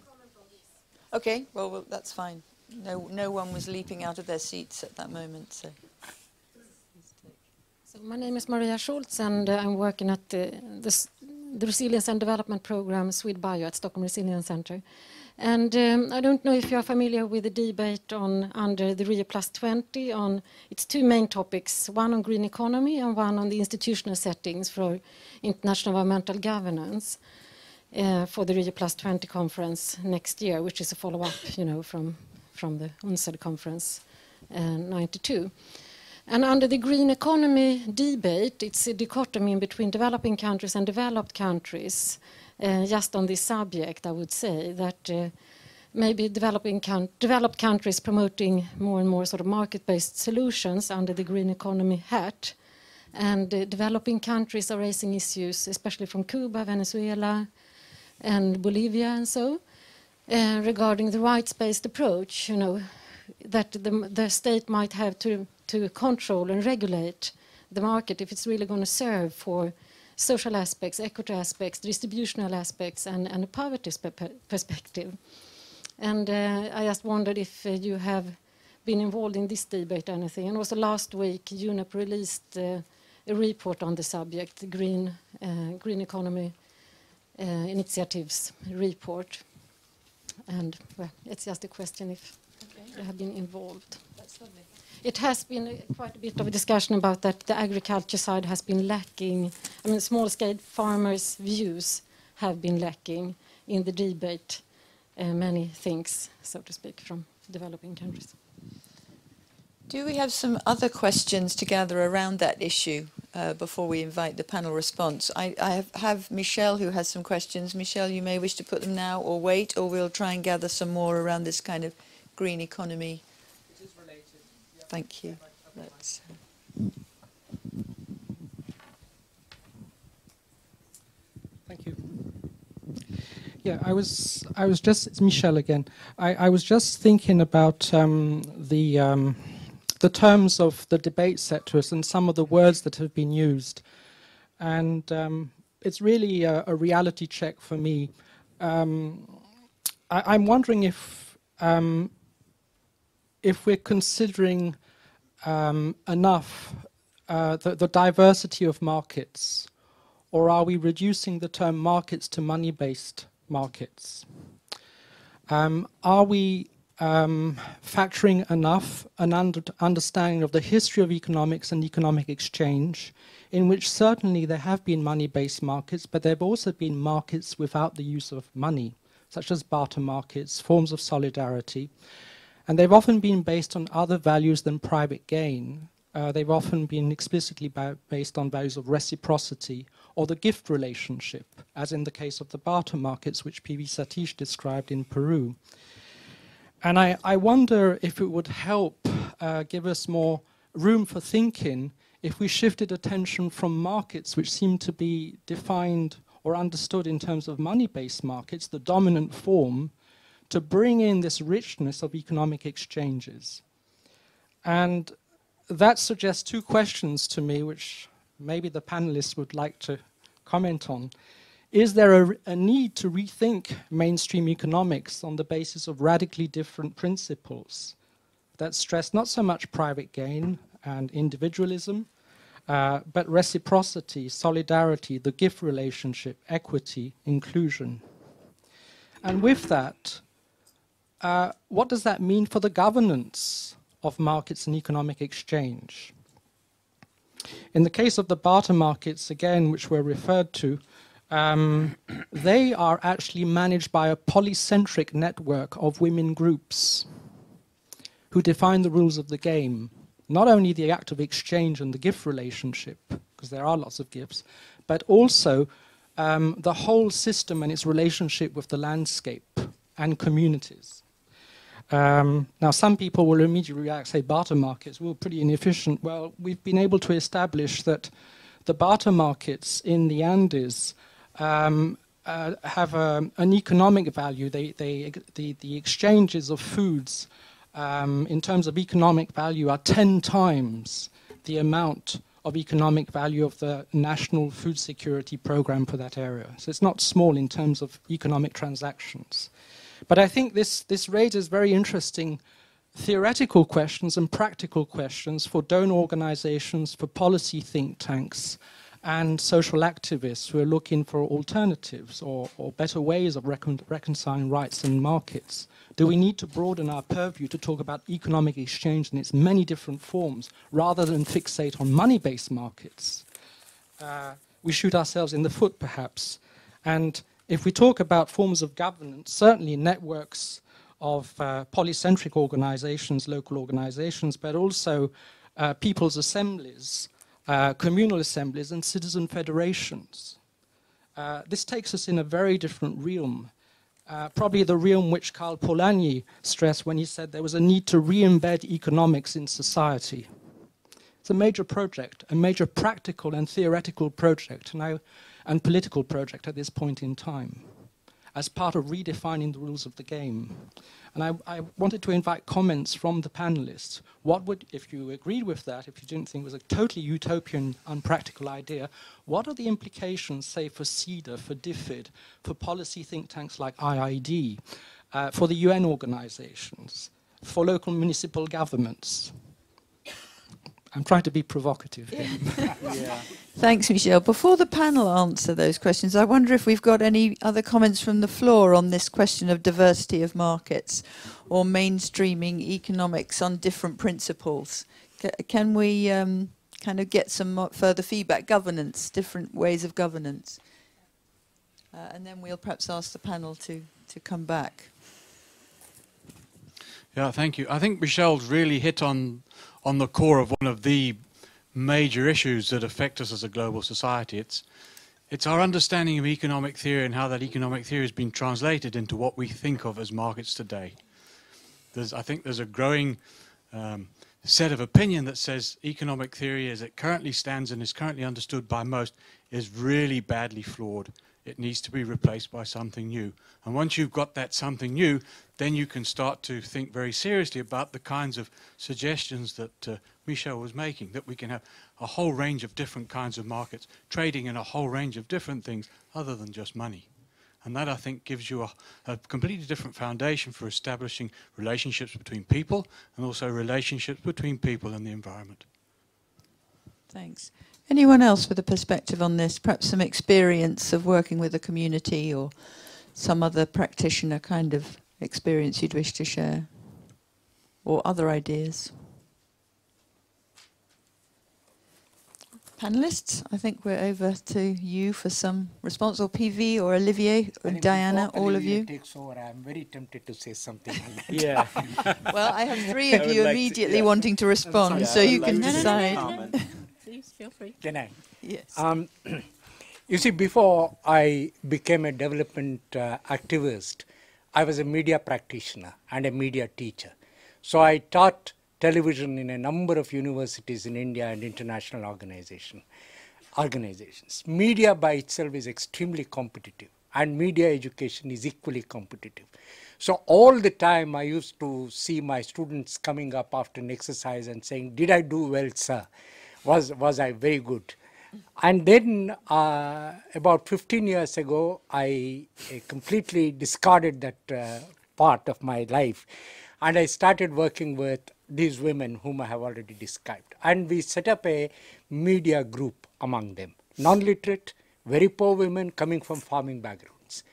Okay, well, that's fine. No one was leaping out of their seats at that moment, so. So my name is Maria Schultz, and I'm working at the Resilience and Development Program SwedBio at Stockholm Resilience Center. And I don't know if you're familiar with the debate under the Rio Plus 20 on its 2 main topics, one on green economy and one on the institutional settings for international environmental governance for the Rio Plus 20 conference next year, which is a follow-up, from the UNCED conference 92. And under the green economy debate, it's a dichotomy between developing countries and developed countries. Just on this subject, I would say that maybe developed countries promoting more and more sort of market-based solutions under the green economy hat, and developing countries are raising issues, especially from Cuba, Venezuela, and Bolivia, and so regarding the rights-based approach. That the state might have to control and regulate the market if it's really going to serve for social aspects, equity aspects, distributional aspects, and a poverty perspective. And I just wondered if you have been involved in this debate or anything. And also last week, UNEP released a report on the subject, the Green Economy Initiatives report. And well, it's just a question if you have been involved. That's lovely. It has been quite a bit of a discussion about that the agriculture side has been lacking. I mean, small-scale farmers' views have been lacking in the debate. Many things, so to speak, from developing countries. Do we have some other questions to gather around that issue before we invite the panel response? I have Michelle who has some questions. Michelle, you may wish to put them now or wait, or we'll try and gather some more around this kind of green economy. It is related. Thank you. Let's. Yeah, it's Michel again. I was just thinking about the terms of the debate set to us and some of the words that have been used. And it's really a reality check for me. I'm wondering if we're considering enough the diversity of markets, or are we reducing the term markets to money-based markets? Are we factoring enough an understanding of the history of economics and economic exchange, in which certainly there have been money-based markets, but there have also been markets without the use of money, such as barter markets, forms of solidarity, and they've often been based on other values than private gain. They've often been explicitly based on values of reciprocity or the gift relationship, as in the case of the barter markets, which P.V. Satish described in Peru. And I wonder if it would help give us more room for thinking if we shifted attention from markets, which seem to be defined or understood in terms of money-based markets, the dominant form, to bring in this richness of economic exchanges. And that suggests two questions to me, which maybe the panelists would like to comment on. Is there a need to rethink mainstream economics on the basis of radically different principles that stress not so much private gain and individualism, but reciprocity, solidarity, the gift relationship, equity, inclusion? And with that, what does that mean for the governance of markets and economic exchange? In the case of the barter markets, again, which were referred to, they are actually managed by a polycentric network of women groups who define the rules of the game. Not only the act of exchange and the gift relationship, because there are lots of gifts, but also the whole system and its relationship with the landscape and communities. Now, some people will immediately react, say, barter markets, well, pretty inefficient. Well, we've been able to establish that the barter markets in the Andes have an economic value. The exchanges of foods in terms of economic value are 10 times the amount of economic value of the national food security program for that area. So it's not small in terms of economic transactions. But I think this raises very interesting theoretical questions and practical questions for donor organizations, for policy think tanks, and social activists who are looking for alternatives or better ways of reconciling rights and markets. Do we need to broaden our purview to talk about economic exchange in its many different forms, rather than fixate on money-based markets? We shoot ourselves in the foot, perhaps. And if we talk about forms of governance, certainly networks of polycentric organizations, local organizations, but also people's assemblies, communal assemblies, and citizen federations. This takes us in a very different realm, probably the realm which Karl Polanyi stressed when he said there was a need to re-embed economics in society. It's a major project, a major practical and theoretical project now, and political project at this point in time, as part of redefining the rules of the game. And I wanted to invite comments from the panelists. What would, if you agreed with that, if you didn't think it was a totally utopian, unpractical idea, what are the implications, say, for CEDA, for DFID, for policy think tanks like IIED, for the UN organizations, for local municipal governments? I'm trying to be provocative here. Yeah. Thanks, Michel. Before the panel answer those questions, I wonder if we've got any other comments from the floor on this question of diversity of markets or mainstreaming economics on different principles. Can we kind of get some further feedback? Governance, different ways of governance. And then we'll perhaps ask the panel to come back. Yeah, thank you. I think Michel's really hit on the core of one of the major issues that affect us as a global society. It's our understanding of economic theory and how that economic theory has been translated into what we think of as markets today. I think there's a growing set of opinion that says economic theory as it currently stands and is currently understood by most is really badly flawed. it needs to be replaced by something new. And once you've got that something new, then you can start to think very seriously about the kinds of suggestions that Michel was making, that we can have a whole range of different kinds of markets, trading in a whole range of different things other than just money. And that, I think, gives you a completely different foundation for establishing relationships between people and also relationships between people and the environment. Thanks. Anyone else with a perspective on this? Perhaps some experience of working with a community or some other practitioner kind of experience you'd wish to share? Or other ideas? Panelists, I think we're over to you for some response, or PV, or Olivier, or Diana, all of you. Takes over, I'm very tempted to say something on that. Yeah. Well, I have three of you immediately wanting to respond, so you can decide. Please, feel free. Can I? Yes. You see, before I became a development activist, I was a media practitioner and a media teacher. So I taught television in a number of universities in India and international organizations. Media by itself is extremely competitive, and media education is equally competitive. So all the time I used to see my students coming up after an exercise and saying, "Did I do well, sir? Was I very good?" And then about 15 years ago, I completely discarded that part of my life. And I started working with these women whom I have already described. And we set up a media group among them. Non-literate, very poor women coming from farming backgrounds.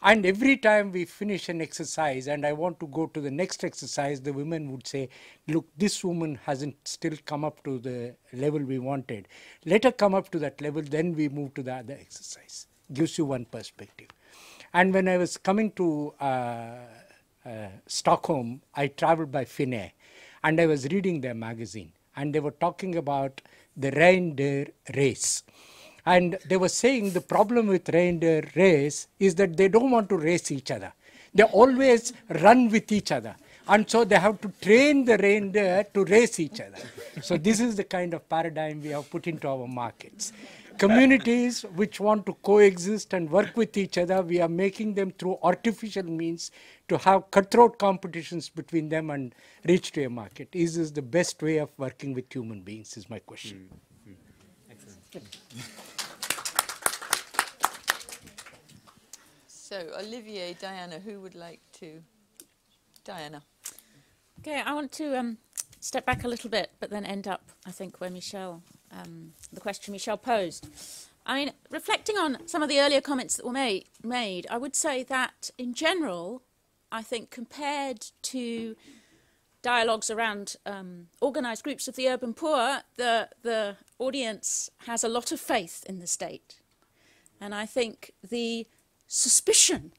And every time we finish an exercise and I want to go to the next exercise, the women would say, "Look, this woman hasn't still come up to the level we wanted. Let her come up to that level, then we move to the other exercise." Gives you one perspective. And when I was coming to Stockholm, I traveled by Finnair, and I was reading their magazine, and they were talking about the reindeer race. And they were saying the problem with reindeer race is that they don't want to race each other. They always run with each other. And so they have to train the reindeer to race each other. So this is the kind of paradigm we have put into our markets. Communities which want to coexist and work with each other, we are making them through artificial means to have cutthroat competitions between them and reach to a market. Is this the best way of working with human beings, is my question. Excellent. So, Olivier, Diana, who would like to? Diana. Okay, I want to step back a little bit, but then end up, I think, where Michel, the question Michel posed. I mean, reflecting on some of the earlier comments that were made, I would say that, in general, I think compared to dialogues around organised groups of the urban poor, the audience has a lot of faith in the state. And I think the suspicion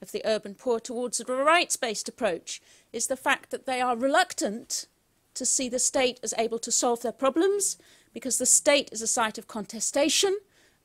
of the urban poor towards a rights-based approach is the fact that they are reluctant to see the state as able to solve their problems, because the state is a site of contestation,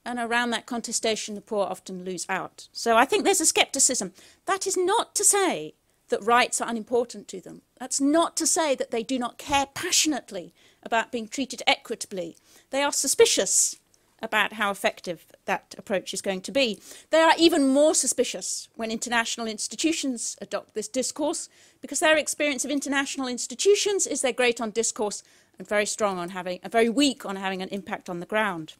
and around that contestation the poor often lose out. So I think there's a scepticism. That is not to say that rights are unimportant to them. That's not to say that they do not care passionately about being treated equitably. They are suspicious about how effective that approach is going to be. They are even more suspicious when international institutions adopt this discourse, because their experience of international institutions is they're great on discourse and very strong on having, very weak on having an impact on the ground.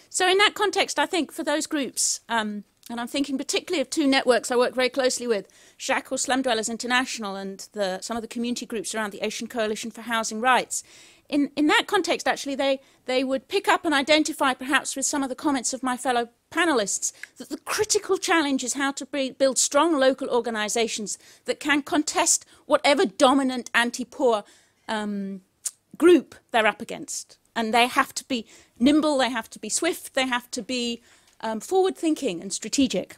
So in that context, I think for those groups, and I'm thinking particularly of two networks I work very closely with, Jacques or Slum Dwellers International and some of the community groups around the Asian Coalition for Housing Rights. In that context, actually, they would pick up and identify, perhaps with some of the comments of my fellow panelists, that the critical challenge is how to build strong local organisations that can contest whatever dominant anti-poor group they're up against. And they have to be nimble, they have to be swift, they have to be forward-thinking and strategic.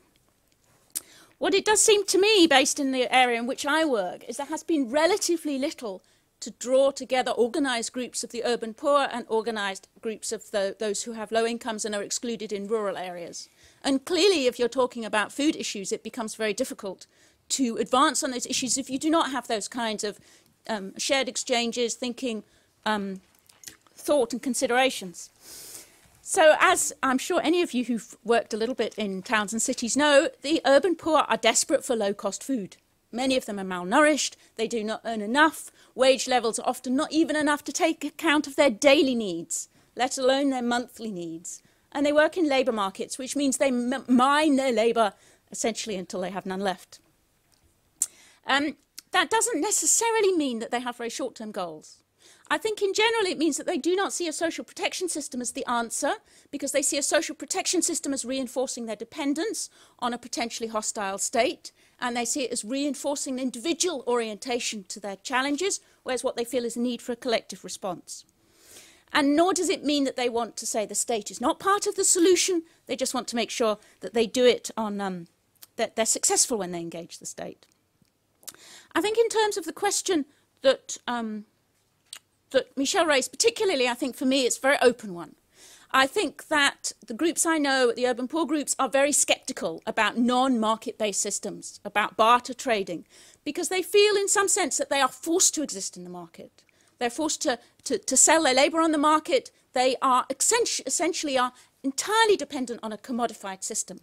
What it does seem to me, based in the area in which I work, is there has been relatively little to draw together organised groups of the urban poor and organised groups of those who have low incomes and are excluded in rural areas. And clearly, if you're talking about food issues, it becomes very difficult to advance on those issues if you do not have those kinds of shared exchanges, thinking, thought and considerations. So as I'm sure any of you who've worked a little bit in towns and cities know, the urban poor are desperate for low-cost food. Many of them are malnourished, they do not earn enough, wage levels are often not even enough to take account of their daily needs, let alone their monthly needs. And they work in labour markets, which means they mine their labour essentially until they have none left. That doesn't necessarily mean that they have very short-term goals. I think in general it means that they do not see a social protection system as the answer, because they see a social protection system as reinforcing their dependence on a potentially hostile state, and they see it as reinforcing the individual orientation to their challenges, whereas what they feel is a need for a collective response. And nor does it mean that they want to say the state is not part of the solution, they just want to make sure that they do it on, that they're successful when they engage the state. I think in terms of the question that that Michel raised, particularly, I think for me, it's a very open one. I think that the groups I know, the urban poor groups, are very sceptical about non-market-based systems, about barter trading, because they feel in some sense that they are forced to exist in the market. They're forced to sell their labour on the market. They are essentially are entirely dependent on a commodified system.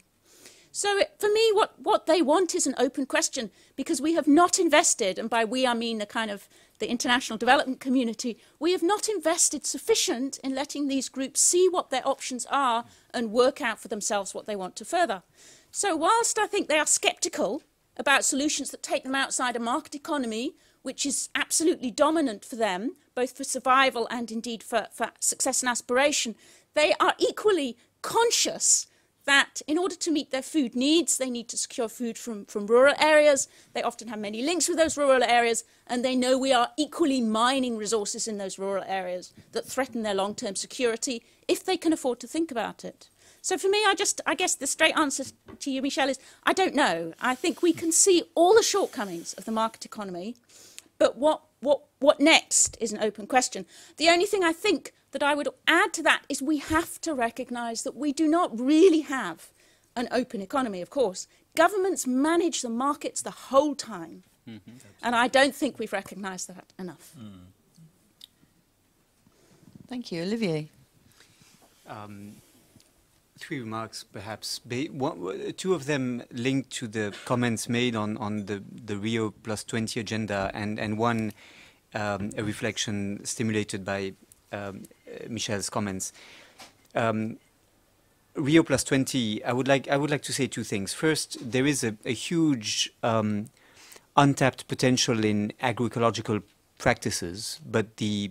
So for me, what they want is an open question, because we have not invested, and by we I mean the kind of the international development community, we have not invested sufficient in letting these groups see what their options are and work out for themselves what they want to further. So whilst I think they are sceptical about solutions that take them outside a market economy, which is absolutely dominant for them, both for survival and indeed for success and aspiration, they are equally conscious that in order to meet their food needs, they need to secure food from rural areas. They often have many links with those rural areas, and they know we are equally mining resources in those rural areas that threaten their long-term security if they can afford to think about it. So for me, I guess the straight answer to you, Michel, is I don't know. I think we can see all the shortcomings of the market economy, but what next is an open question. The only thing I think that I would add to that is we have to recognise that we do not really have an open economy, of course. Governments manage the markets the whole time. And I don't think we've recognised that enough. Thank you. Olivier. Three remarks, perhaps. Two of them linked to the comments made on the Rio +20 agenda, and one a reflection stimulated by Michel's comments. Rio +20, I would like to say two things. First, there is a huge untapped potential in agroecological practices, but the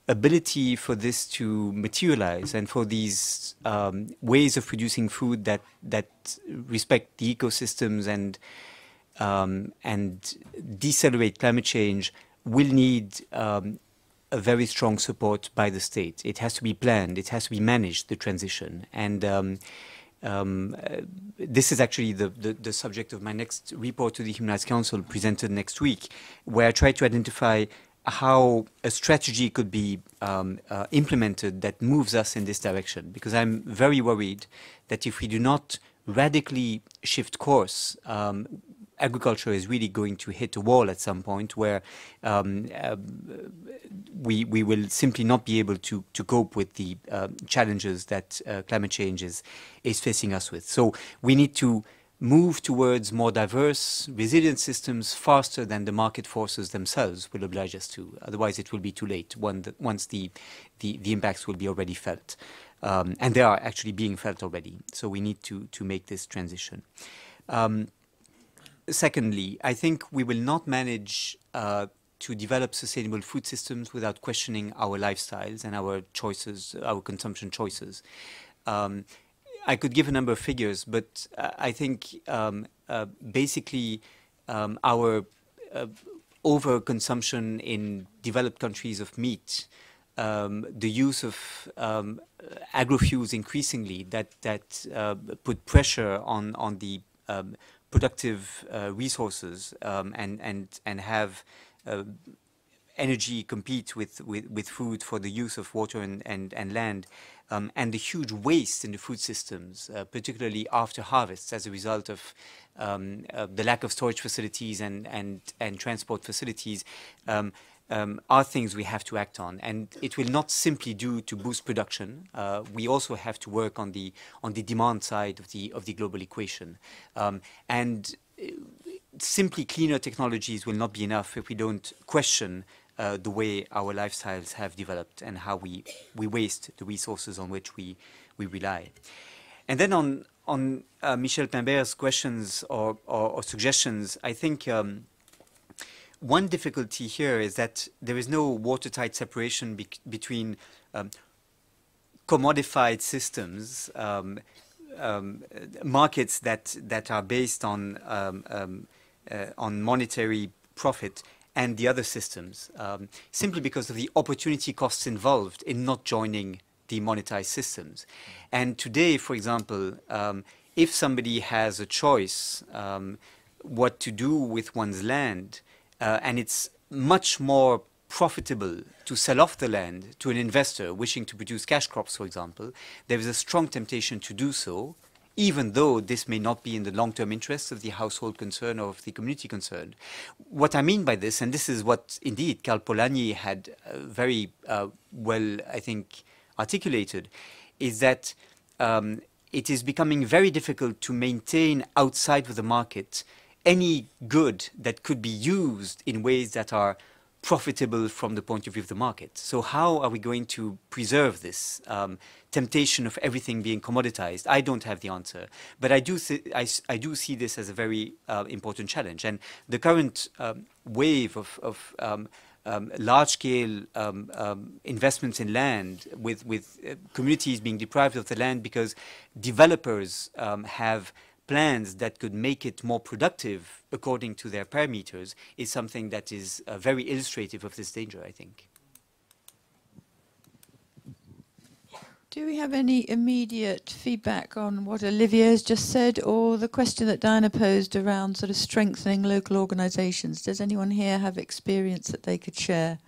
ability for this to materialize and for these ways of producing food that respect the ecosystems and decelerate climate change will need a very strong support by the state. It has to be planned, it has to be managed, the transition. And this is actually the subject of my next report to the Human Rights Council, presented next week, where I try to identify how a strategy could be implemented that moves us in this direction. Because I'm very worried that if we do not radically shift course, agriculture is really going to hit a wall at some point where we will simply not be able to cope with the challenges that climate change is facing us with. So we need to move towards more diverse, resilient systems faster than the market forces themselves will oblige us to. Otherwise, it will be too late once the impacts will be already felt. And they are actually being felt already. So we need to make this transition. Secondly, I think we will not manage to develop sustainable food systems without questioning our lifestyles and our choices, our consumption choices. I could give a number of figures, but I think basically our overconsumption in developed countries of meat, the use of agrofuels increasingly that put pressure on the productive resources and have energy compete with food for the use of water and land, and the huge waste in the food systems, particularly after harvests as a result of the lack of storage facilities and transport facilities. are things we have to act on, and it will not simply do to boost production. We also have to work on the demand side of the global equation, and simply cleaner technologies will not be enough if we don't question the way our lifestyles have developed and how we waste the resources on which we rely. And then on Michel Pimbert's questions or suggestions, I think one difficulty here is that there is no watertight separation between commodified systems, markets that are based on monetary profit, and the other systems, simply because of the opportunity costs involved in not joining the monetized systems. And today, for example, if somebody has a choice what to do with one's land, and it's much more profitable to sell off the land to an investor wishing to produce cash crops, for example, there is a strong temptation to do so, even though this may not be in the long-term interests of the household concerned or of the community concerned. What I mean by this, and this is what indeed Karl Polanyi had very well, I think, articulated, is that it is becoming very difficult to maintain outside of the market any good that could be used in ways that are profitable from the point of view of the market. So how are we going to preserve this temptation of everything being commoditized? I don't have the answer, but I do see this as a very important challenge. And the current wave of large-scale investments in land, with communities being deprived of the land because developers have plans that could make it more productive according to their parameters, is something that is very illustrative of this danger, I think. Do we have any immediate feedback on what Olivier has just said, or the question that Diana posed around sort of strengthening local organisations? Does anyone here have experience that they could share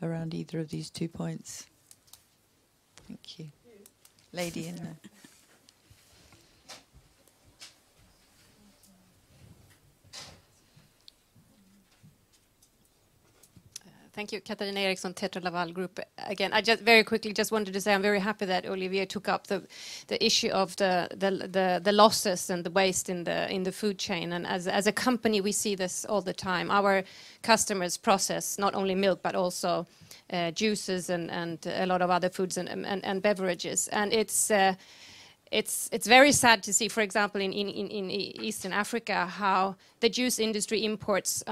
around either of these 2 points? Thank you. Lady in there. Thank you, Katarina Eriksson, Tetra Laval Group. Again, I just very quickly just wanted to say I'm very happy that Olivier took up the issue of the losses and the waste in the food chain. And as a company, we see this all the time. Our customers process not only milk but also juices and a lot of other foods and beverages. And it's very sad to see, for example, in Eastern Africa, how the juice industry imports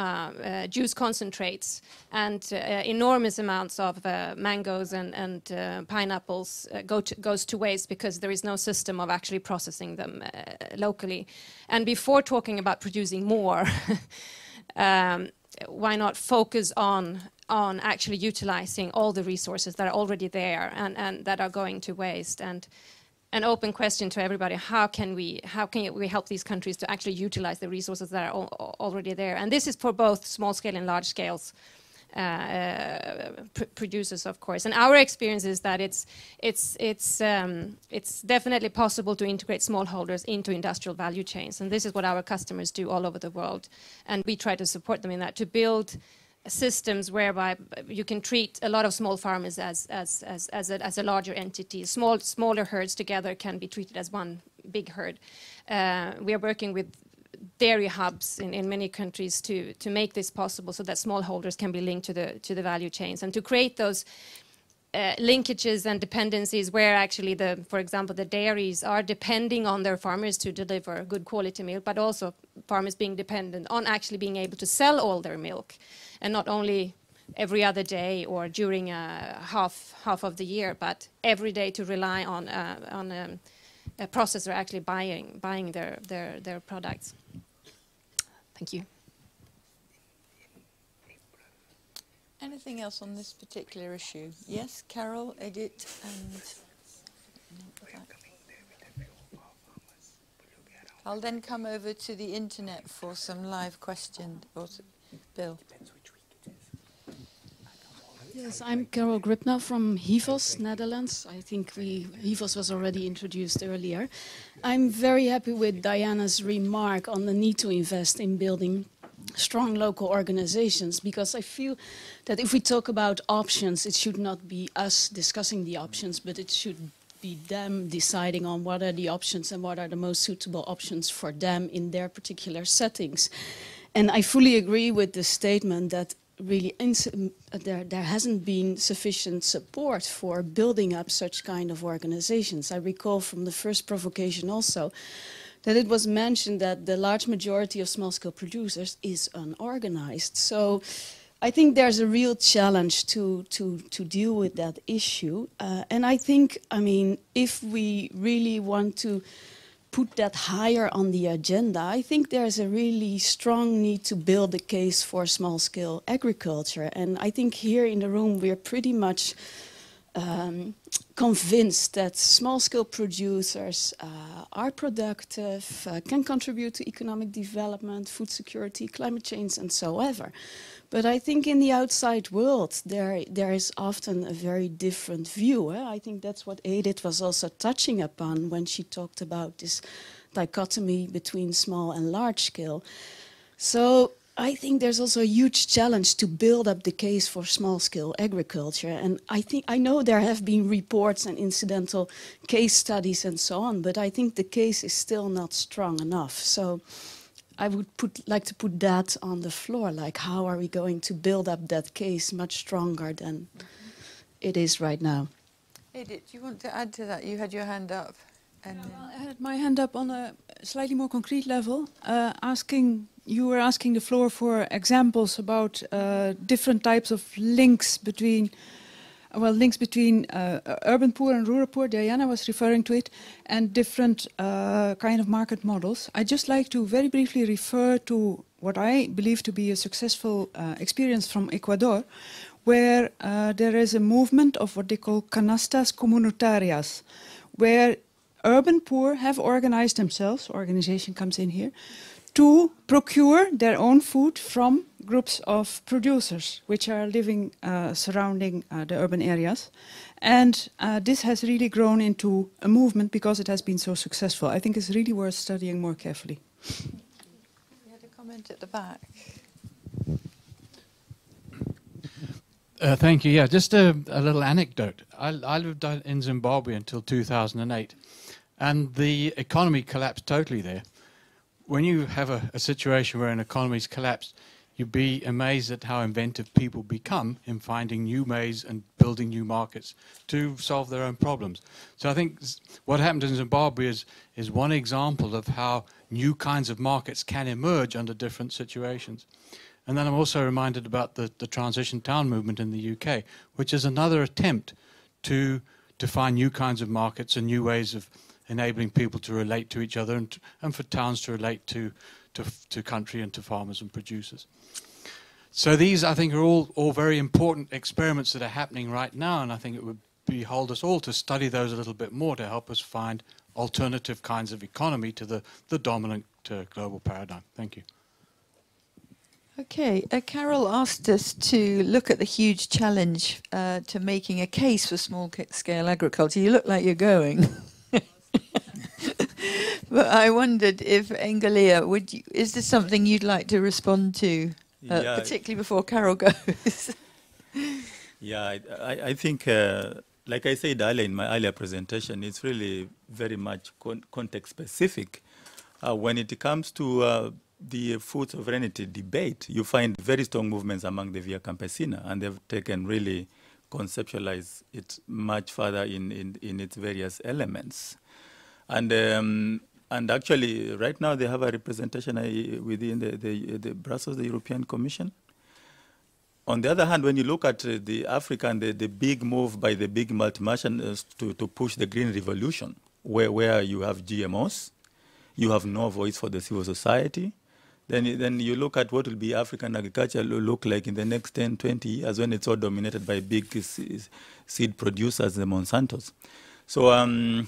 juice concentrates, and enormous amounts of mangoes and pineapples goes to waste because there is no system of actually processing them locally. And before talking about producing more, why not focus on actually utilizing all the resources that are already there and that are going to waste? And an open question to everybody: how can we help these countries to actually utilize the resources that are already there? And this is for both small scale and large scales producers, of course. And our experience is that it's definitely possible to integrate smallholders into industrial value chains, and this is what our customers do all over the world. And we try to support them in that, to build systems whereby you can treat a lot of small farmers as a larger entity. Smaller herds together can be treated as one big herd. We are working with dairy hubs in many countries to make this possible, so that smallholders can be linked to the value chains, and to create those linkages and dependencies where actually for example, the dairies are depending on their farmers to deliver good quality milk, but also farmers being dependent on actually being able to sell all their milk, and not only every other day or during half of the year, but every day, to rely on a processor actually buying their products. Thank you. Anything else on this particular issue? Yes, Carol, Edith, and I'll then come over to the internet for some live questions. Bill. Yes, I'm Carol Gripner from HIVOS, Netherlands. I think HIVOS was already introduced earlier. I'm very happy with Diana's remark on the need to invest in building strong local organizations, because I feel that if we talk about options, it should not be us discussing the options, but it should be them deciding on what are the options and what are the most suitable options for them in their particular settings. And I fully agree with the statement that really there hasn't been sufficient support for building up such kind of organizations. I recall from the first provocation also that it was mentioned that the large majority of small-scale producers is unorganized. So I think there's a real challenge to deal with that issue. And I think, I mean, if we really want to put that higher on the agenda, I think there's a really strong need to build a case for small-scale agriculture. And I think here in the room we're pretty much convinced that small-scale producers are productive, can contribute to economic development, food security, climate change, and so ever. But I think in the outside world, there is often a very different view. I think that's what Edith was also touching upon when she talked about this dichotomy between small and large scale. So I think there's also a huge challenge to build up the case for small-scale agriculture. And I know there have been reports and incidental case studies and so on, but I think the case is still not strong enough. So I would like to put that on the floor, like how are we going to build up that case much stronger than it is right now? Edith, do you want to add to that? You had your hand up. And well, I had my hand up on a slightly more concrete level, you were asking the floor for examples about different types of links between urban poor and rural poor. Diana was referring to it, and different kind of market models. I'd just like to very briefly refer to what I believe to be a successful experience from Ecuador, where there is a movement of what they call canastas comunitarias, where urban poor have organized themselves, organization comes in here, to procure their own food from groups of producers which are living surrounding the urban areas. And this has really grown into a movement because it has been so successful. I think it's really worth studying more carefully. You had a comment at the back. Thank you. Yeah, just a little anecdote. I lived in Zimbabwe until 2008, and the economy collapsed totally there. When you have a situation where an economy's collapsed, you'd be amazed at how inventive people become in finding new ways and building new markets to solve their own problems. So I think what happened in Zimbabwe is one example of how new kinds of markets can emerge under different situations. And then I'm also reminded about the transition town movement in the UK, which is another attempt to find new kinds of markets and new ways of enabling people to relate to each other and for towns to relate to country and to farmers and producers. So these, I think, are all very important experiments that are happening right now, and I think it would behold us all to study those a little bit more to help us find alternative kinds of economy to the dominant global paradigm. Thank you. Okay, Carol asked us to look at the huge challenge to making a case for small-scale agriculture. You look like you're going. But I wondered if, Engelia, is this something you'd like to respond to, particularly before Carol goes? Yeah, I think, like I said earlier in my earlier presentation, it's really very much context-specific. When it comes to the food sovereignty debate, you find very strong movements among the Via Campesina, and they've taken really conceptualize it much further in its various elements. And actually, right now they have a representation within the Brussels, the European Commission. On the other hand, when you look at the African, the big move by the big multinationals to push the green revolution, where you have GMOs, you have no voice for the civil society, then you look at what will be African agriculture look like in the next 10, 20 years when it's all dominated by big seed producers, the Monsantos. So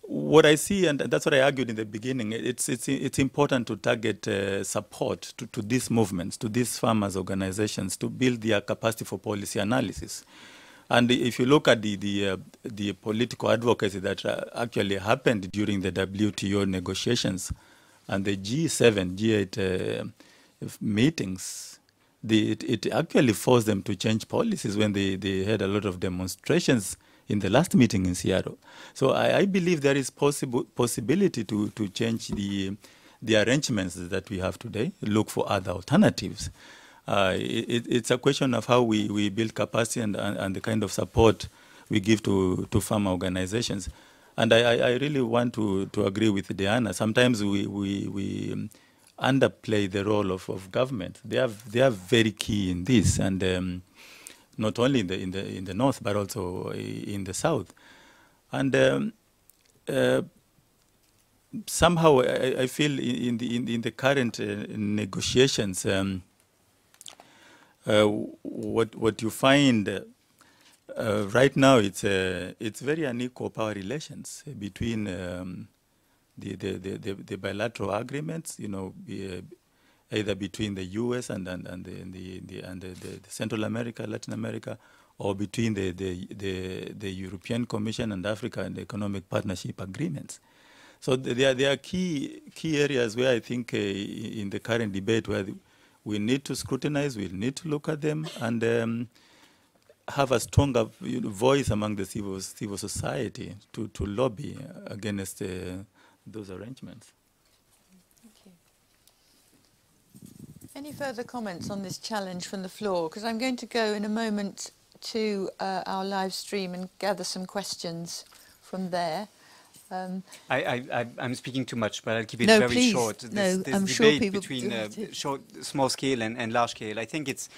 what I see, and that's what I argued in the beginning, it's important to target support to these movements, to these farmers' organizations, to build their capacity for policy analysis. And if you look at the political advocacy that actually happened during the WTO negotiations and the G7, G8 meetings, it actually forced them to change policies when they had a lot of demonstrations in the last meeting in Seattle. So I believe there is possibility to change the arrangements that we have today, look for other alternatives. It's a question of how we build capacity and the kind of support we give to farm organizations. And I really want to agree with Diana. Sometimes we underplay the role of government. They are very key in this, and not only in the north but also in the south. And somehow I feel in the current negotiations, what you find right now, it's very unequal power relations between the bilateral agreements, either between the U.S. and the Central America, Latin America, or between the European Commission and Africa and the economic partnership agreements. So there are key areas where I think in the current debate where we need to scrutinize, we need to look at them, and have a stronger voice among the civil society to lobby against those arrangements. Any further comments on this challenge from the floor? Because I'm going to go in a moment to our live stream and gather some questions from there. I'm speaking too much, but I'll keep it no, very please. short. No, this I'm debate sure people between small scale and large scale, I think it's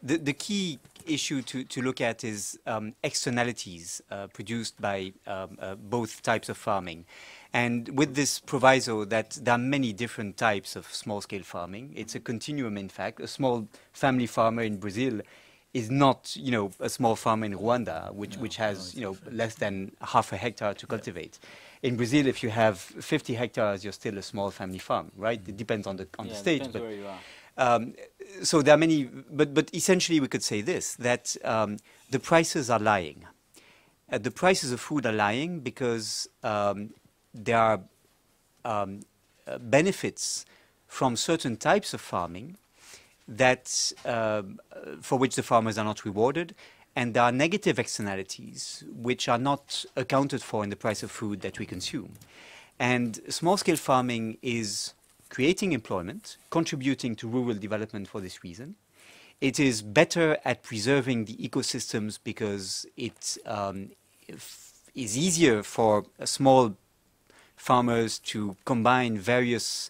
the key issue to look at is externalities produced by both types of farming. And with this proviso that there are many different types of small-scale farming, it's a continuum, in fact. A small family farmer in Brazil is not, a small farmer in Rwanda, which has, less than half a hectare to cultivate. In Brazil, if you have 50 hectares, you're still a small family farm, right? It depends on the state. Depends but where you are. so there are many, but essentially we could say this, that the prices are lying. The prices of food are lying because there are benefits from certain types of farming that for which the farmers are not rewarded, and there are negative externalities which are not accounted for in the price of food that we consume. And small-scale farming is creating employment, contributing to rural development for this reason. It is better at preserving the ecosystems because it is easier for small farmers to combine various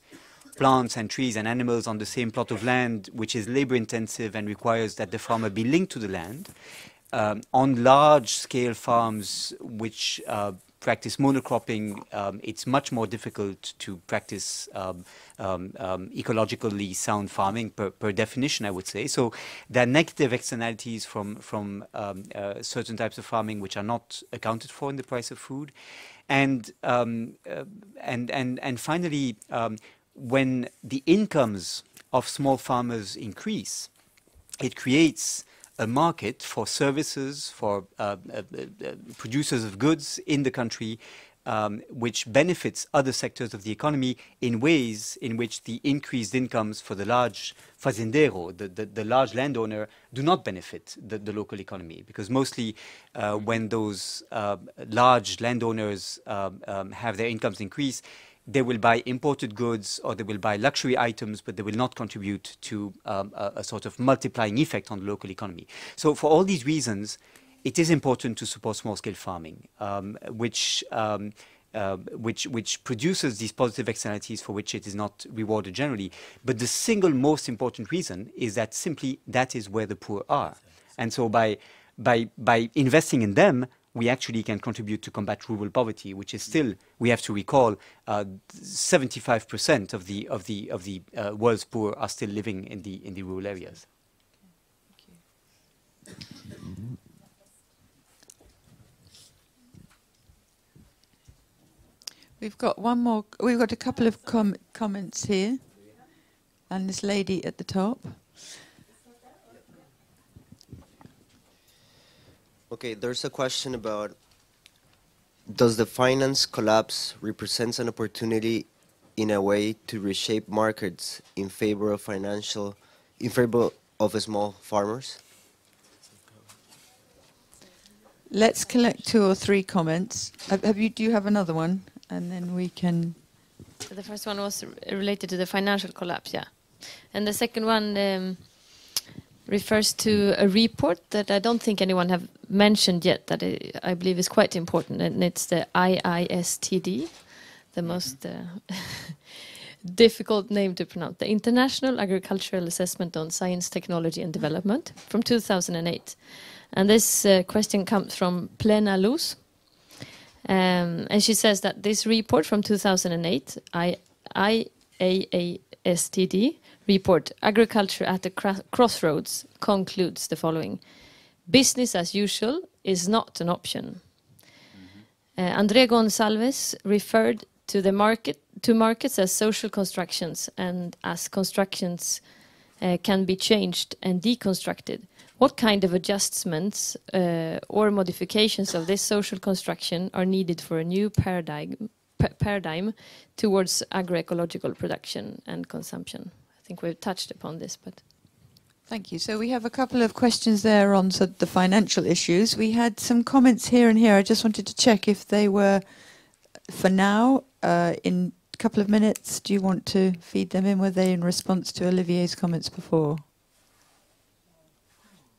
plants and trees and animals on the same plot of land, which is labor intensive and requires that the farmer be linked to the land. On large-scale farms which practice monocropping, it's much more difficult to practice ecologically sound farming per definition, I would say. So there are negative externalities from certain types of farming which are not accounted for in the price of food. And finally, when the incomes of small farmers increase, it creates a market for services, for producers of goods in the country, which benefits other sectors of the economy in ways in which the increased incomes for the large fazendero, the large landowner, do not benefit the local economy. Because mostly when those large landowners have their incomes increase, they will buy imported goods or they will buy luxury items, but they will not contribute to a sort of multiplying effect on the local economy. So for all these reasons, it is important to support small-scale farming, which produces these positive externalities for which it is not rewarded generally. But the single most important reason is that simply that is where the poor are. And so by investing in them, we actually can contribute to combat rural poverty, which is still, we have to recall, 75% of the world's poor are still living in the rural areas. We've got one more. We've got a couple of comments here, and this lady at the top. Okay, there's a question about, does the finance collapse represent an opportunity in a way to reshape markets in favor of small farmers? Let's collect 2 or 3 comments. Do you have another one? And then we can... So the first one was related to the financial collapse, yeah. And the second one refers to a report that I don't think anyone have mentioned yet that I believe is quite important, and it's the IISTD, the most difficult name to pronounce, the International Agricultural Assessment on Science, Technology and Development from 2008. And this question comes from Plena Luz. And she says that this report from 2008, IAASTD report, Agriculture at the Crossroads, concludes the following. Business as usual is not an option. André Gonçalves referred to markets as social constructions, and as constructions can be changed and deconstructed. What kind of adjustments or modifications of this social construction are needed for a new paradigm towards agroecological production and consumption? I think we've touched upon this, but... Thank you. So we have a couple of questions there on the financial issues. We had some comments here and here. I just wanted to check if they were, for now, in a couple of minutes, do you want to feed them in? Were they in response to Olivier's comments before?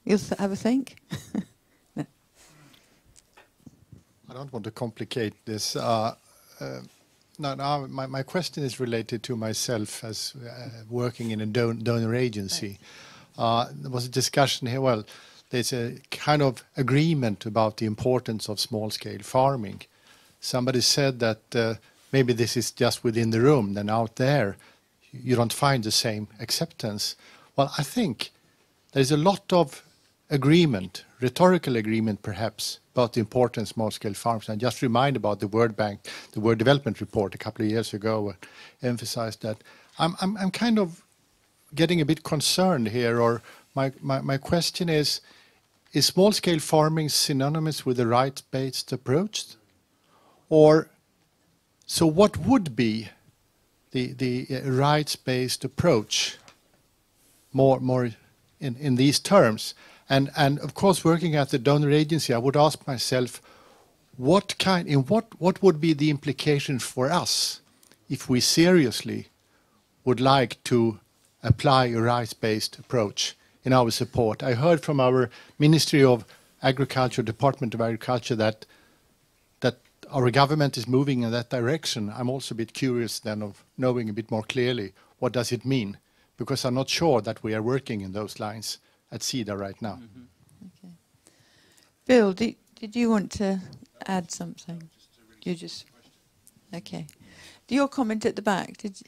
You'll have a think? No. I don't want to complicate this. My question is related to myself as working in a donor agency. There was a discussion here. Well, there's a kind of agreement about the importance of small-scale farming. Somebody said that maybe this is just within the room, then out there you don't find the same acceptance. Well, I think there's a lot of agreement, rhetorical agreement perhaps, about the importance of small-scale farms. And just remind about the World Bank, the World Development Report a couple of years ago emphasized that. I'm kind of getting a bit concerned here, or my question is small-scale farming synonymous with the rights-based approach? Or, so what would be the rights-based approach more in these terms? And of course, working at the donor agency, I would ask myself, what would be the implications for us if we seriously would like to apply a rights-based approach in our support? I heard from our Ministry of Agriculture, Department of Agriculture, that our government is moving in that direction. I'm also a bit curious then of knowing a bit more clearly what does it mean, because I'm not sure that we are working in those lines at CEDA right now. Okay. Bill, did you want to add something? You just... Okay. Your comment at the back, did you...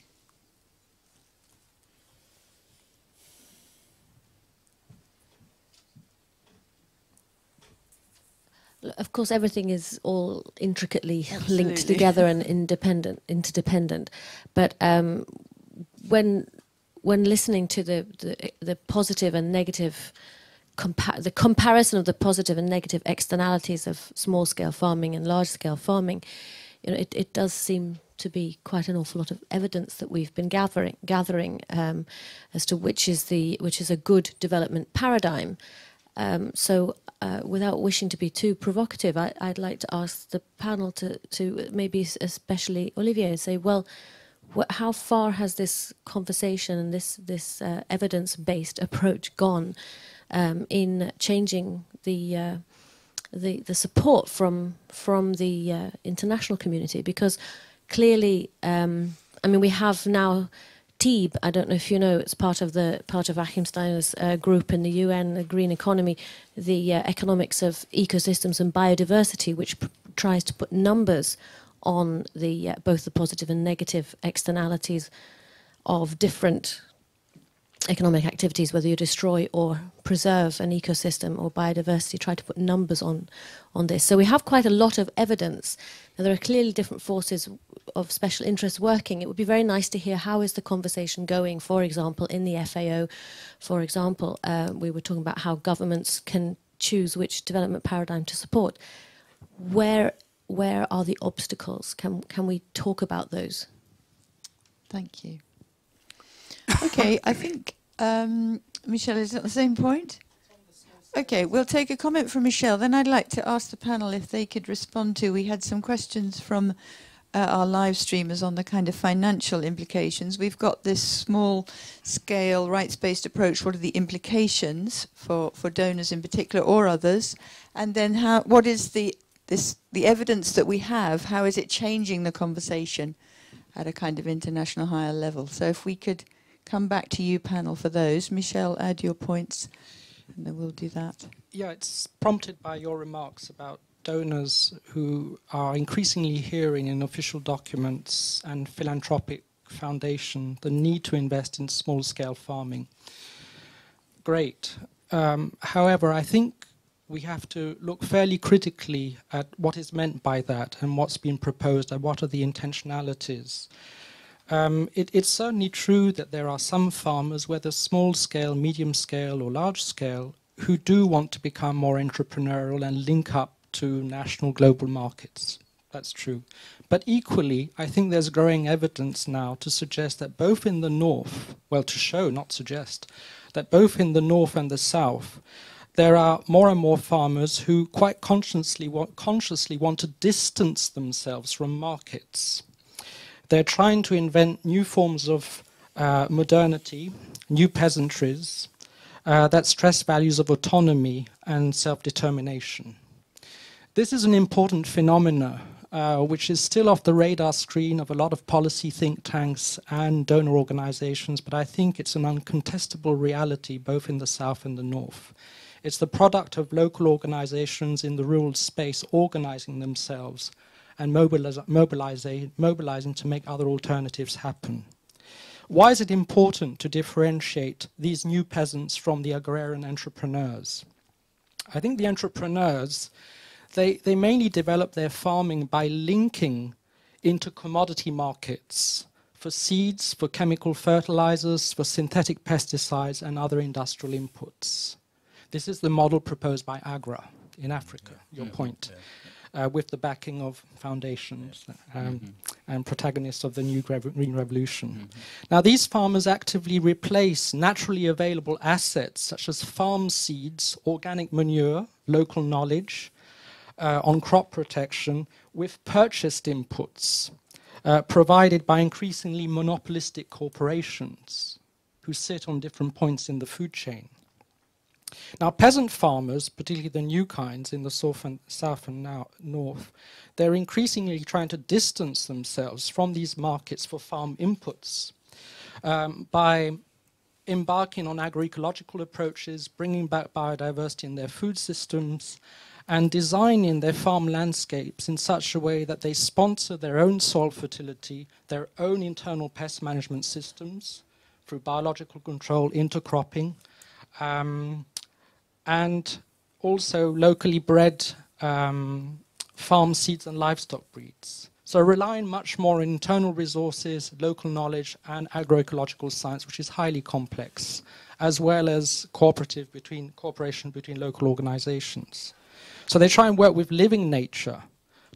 Of course, everything is all intricately linked together and interdependent. But when listening to the positive and negative, the comparison of the positive and negative externalities of small-scale farming and large-scale farming, it does seem to be quite an awful lot of evidence that we've been gathering as to which is a good development paradigm. So without wishing to be too provocative, I'd like to ask the panel to maybe especially Olivier say, well, how far has this conversation and this evidence-based approach gone in changing the support from the international community? Because clearly, I mean, we have now TEEB, I don't know if you know, it's part of Achim Steiner's group in the UN, the Green Economy, the economics of ecosystems and biodiversity, which tries to put numbers on both the positive and negative externalities of different economic activities, whether you destroy or preserve an ecosystem or biodiversity, try to put numbers on this. So we have quite a lot of evidence. Now, there are clearly different forces of special interest working. It would be very nice to hear how is the conversation going, for example, in the FAO. For example, we were talking about how governments can choose which development paradigm to support. Where are the obstacles? Can we talk about those? Thank you. Okay, I think, Michelle, is it the same point? Okay, we'll take a comment from Michelle. Then I'd like to ask the panel if they could respond to, we had some questions from our live streamers on the kind of financial implications. We've got this small scale rights-based approach. What are the implications for donors in particular or others? And then what is the evidence that we have? How is it changing the conversation at a kind of international higher level? So if we could come back to you, panel, for those. Michelle, add your points, and then we'll do that. Yeah, it's prompted by your remarks about donors who are increasingly hearing in official documents and philanthropic foundation the need to invest in small-scale farming. Great. However, I think we have to look fairly critically at what is meant by that and what's been proposed and what are the intentionalities. It's certainly true that there are some farmers, whether small-scale, medium-scale or large-scale, who do want to become more entrepreneurial and link up to national global markets. That's true. But equally, I think there's growing evidence now to suggest that both in the north, well, to show, not suggest, that both in the north and the south, there are more and more farmers who quite consciously want to distance themselves from markets. They're trying to invent new forms of modernity, new peasantries that stress values of autonomy and self-determination. This is an important phenomena which is still off the radar screen of a lot of policy think tanks and donor organizations, but I think it's an uncontestable reality both in the south and the north. It's the product of local organizations in the rural space organizing themselves and mobilizing to make other alternatives happen. Why is it important to differentiate these new peasants from the agrarian entrepreneurs? I think the entrepreneurs, they mainly develop their farming by linking into commodity markets for seeds, for chemical fertilizers, for synthetic pesticides and other industrial inputs. This is the model proposed by AGRA in Africa, your point. With the backing of foundations and protagonists of the new Green Revolution. Now, these farmers actively replace naturally available assets such as farm seeds, organic manure, local knowledge on crop protection with purchased inputs provided by increasingly monopolistic corporations who sit on different points in the food chain. Now, peasant farmers, particularly the new kinds in the south and now north, they're increasingly trying to distance themselves from these markets for farm inputs by embarking on agroecological approaches, bringing back biodiversity in their food systems, and designing their farm landscapes in such a way that they sponsor their own soil fertility, their own internal pest management systems through biological control, intercropping, and also locally bred farm seeds and livestock breeds. So relying much more on internal resources, local knowledge, and agroecological science, which is highly complex, as well as cooperation between local organizations. So they try and work with living nature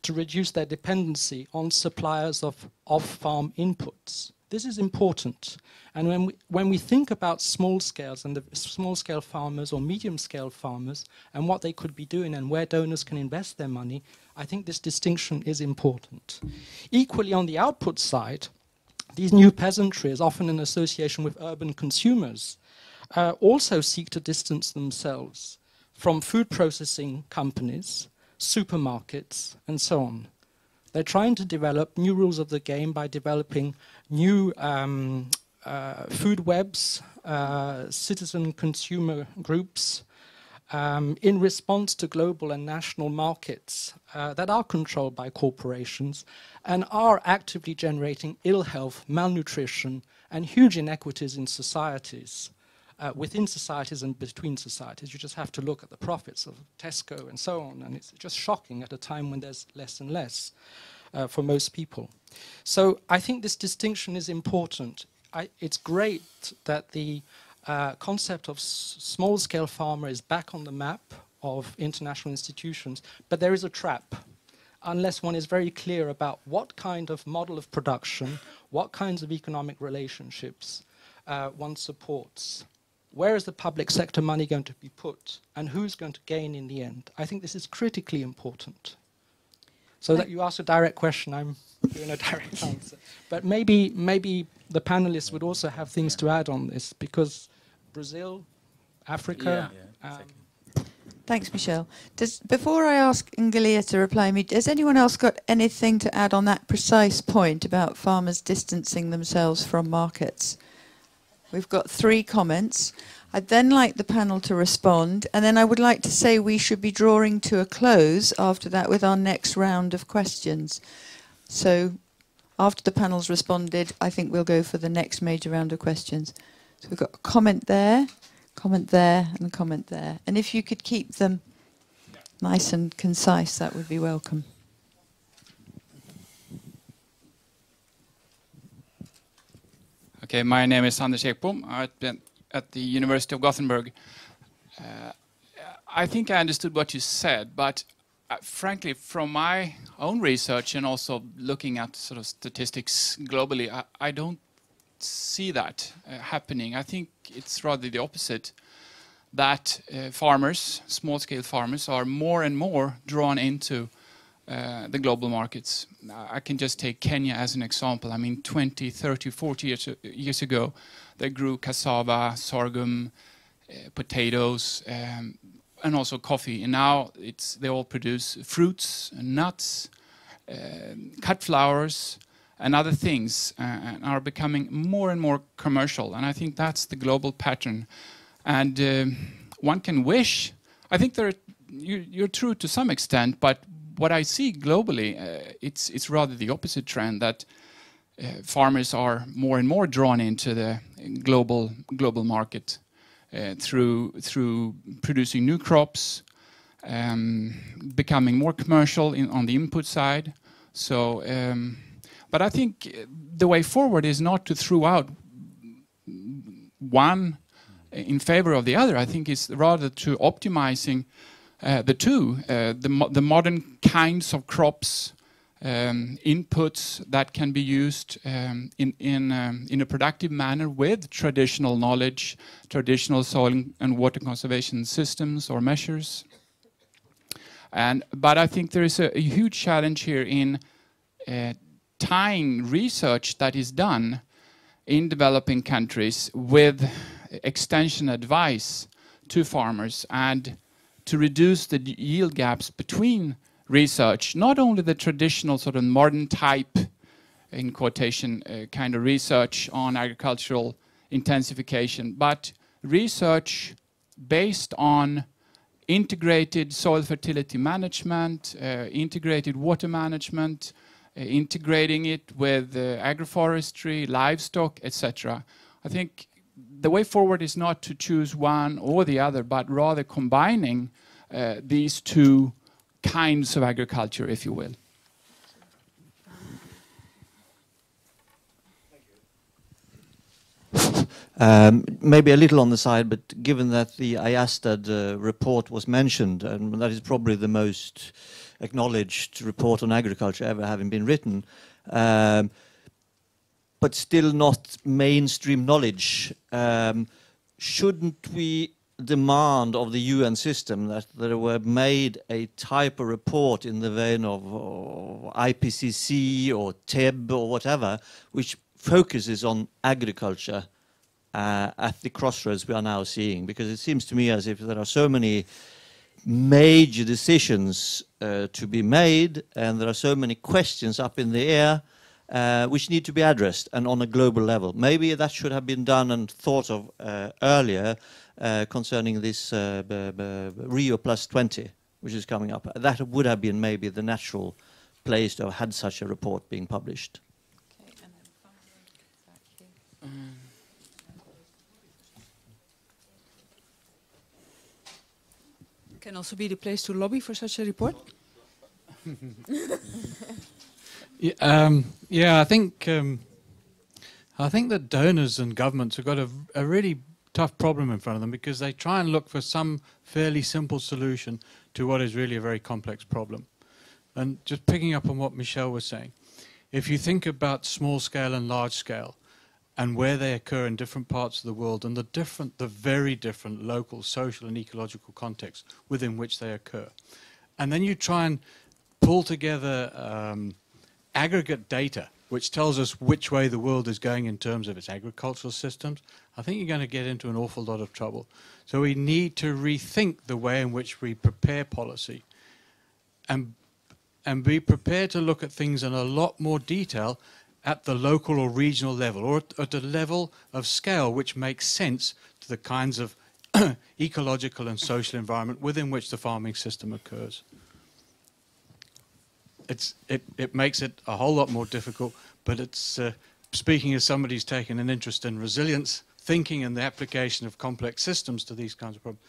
to reduce their dependency on suppliers of farm inputs. This is important. And when we think about small scales and the small scale farmers or medium scale farmers and what they could be doing and where donors can invest their money, I think this distinction is important. Equally, on the output side, these new peasantries, often in association with urban consumers, also seek to distance themselves from food processing companies, supermarkets, and so on. They're trying to develop new rules of the game by developing new food webs, citizen consumer groups, in response to global and national markets that are controlled by corporations and are actively generating ill health, malnutrition, and huge inequities in societies. Within societies and between societies. You just have to look at the profits of Tesco and so on, and it's just shocking at a time when there's less and less for most people. So I think this distinction is important. It's great that the concept of small-scale farmer is back on the map of international institutions, but there is a trap. unless one is very clear about what kind of model of production, what kinds of economic relationships one supports. Where is the public sector money going to be put, and who's going to gain in the end? I think this is critically important. So that you ask a direct question, I'm doing a direct answer. But maybe the panelists would also have things to add on this, because Brazil, Africa... Thanks, Michelle. Before I ask Ngalia to reply me, has anyone else got anything to add on that precise point about farmers distancing themselves from markets? We've got 3 comments. I'd then like the panel to respond, and then I would like to say we should be drawing to a close after that with our next round of questions. So after the panel's responded, I think we'll go for the next major round of questions. So we've got a comment there, and a comment there. And if you could keep them nice and concise, that would be welcome. Okay, my name is Anders Ekbom. I've been at the University of Gothenburg. I think I understood what you said, but frankly, from my own research and also looking at sort of statistics globally, I don't see that happening. I think it's rather the opposite, that farmers, small-scale farmers, are more and more drawn into the global markets. I can just take Kenya as an example. I mean, 20, 30, 40 years ago, they grew cassava, sorghum, potatoes, and also coffee. And now they all produce fruits, and nuts, cut flowers, and other things, and are becoming more and more commercial. And I think that's the global pattern. And one can wish, I think you're true to some extent, but what I see globally, it's rather the opposite trend, that farmers are more and more drawn into the global market through producing new crops, becoming more commercial on the input side. So, but I think the way forward is not to throw out one in favor of the other. I think it's rather to optimizing the two, the modern kinds of crops, inputs that can be used in a productive manner with traditional knowledge, traditional soil and water conservation systems or measures. But I think there is a huge challenge here in tying research that is done in developing countries with extension advice to farmers, and to reduce the yield gaps between research, not only the traditional sort of modern type, in quotation, kind of research on agricultural intensification, but research based on integrated soil fertility management, integrated water management, integrating it with agroforestry, livestock, etc. I think the way forward is not to choose one or the other, but rather combining these two kinds of agriculture, if you will. Maybe a little on the side, but given that the IIED report was mentioned, and that is probably the most acknowledged report on agriculture ever having been written, but still not mainstream knowledge, shouldn't we demand of the UN system that there were made a type of report in the vein of IPCC or TEB or whatever, which focuses on agriculture at the crossroads we are now seeing? Because it seems to me as if there are so many major decisions to be made, and there are so many questions up in the air which need to be addressed, and on a global level. Maybe that should have been done and thought of earlier concerning this Rio Plus 20, which is coming up. That would have been maybe the natural place to have had such a report being published. Can also be the place to lobby for such a report. Yeah, I think that donors and governments have got a really tough problem in front of them, because they try and look for some fairly simple solution to what is really a very complex problem. And just picking up on what Michel was saying, if you think about small scale and large scale and where they occur in different parts of the world and the very different local, social and ecological contexts within which they occur, and then you try and pull together aggregate data which tells us which way the world is going in terms of its agricultural systems, I think you're going to get into an awful lot of trouble. So we need to rethink the way in which we prepare policy and be prepared to look at things in a lot more detail at the local or regional level, or at a level of scale which makes sense to the kinds of ecological and social environment within which the farming system occurs. It makes it a whole lot more difficult, but it's speaking as somebody who's taken an interest in resilience thinking and the application of complex systems to these kinds of problems.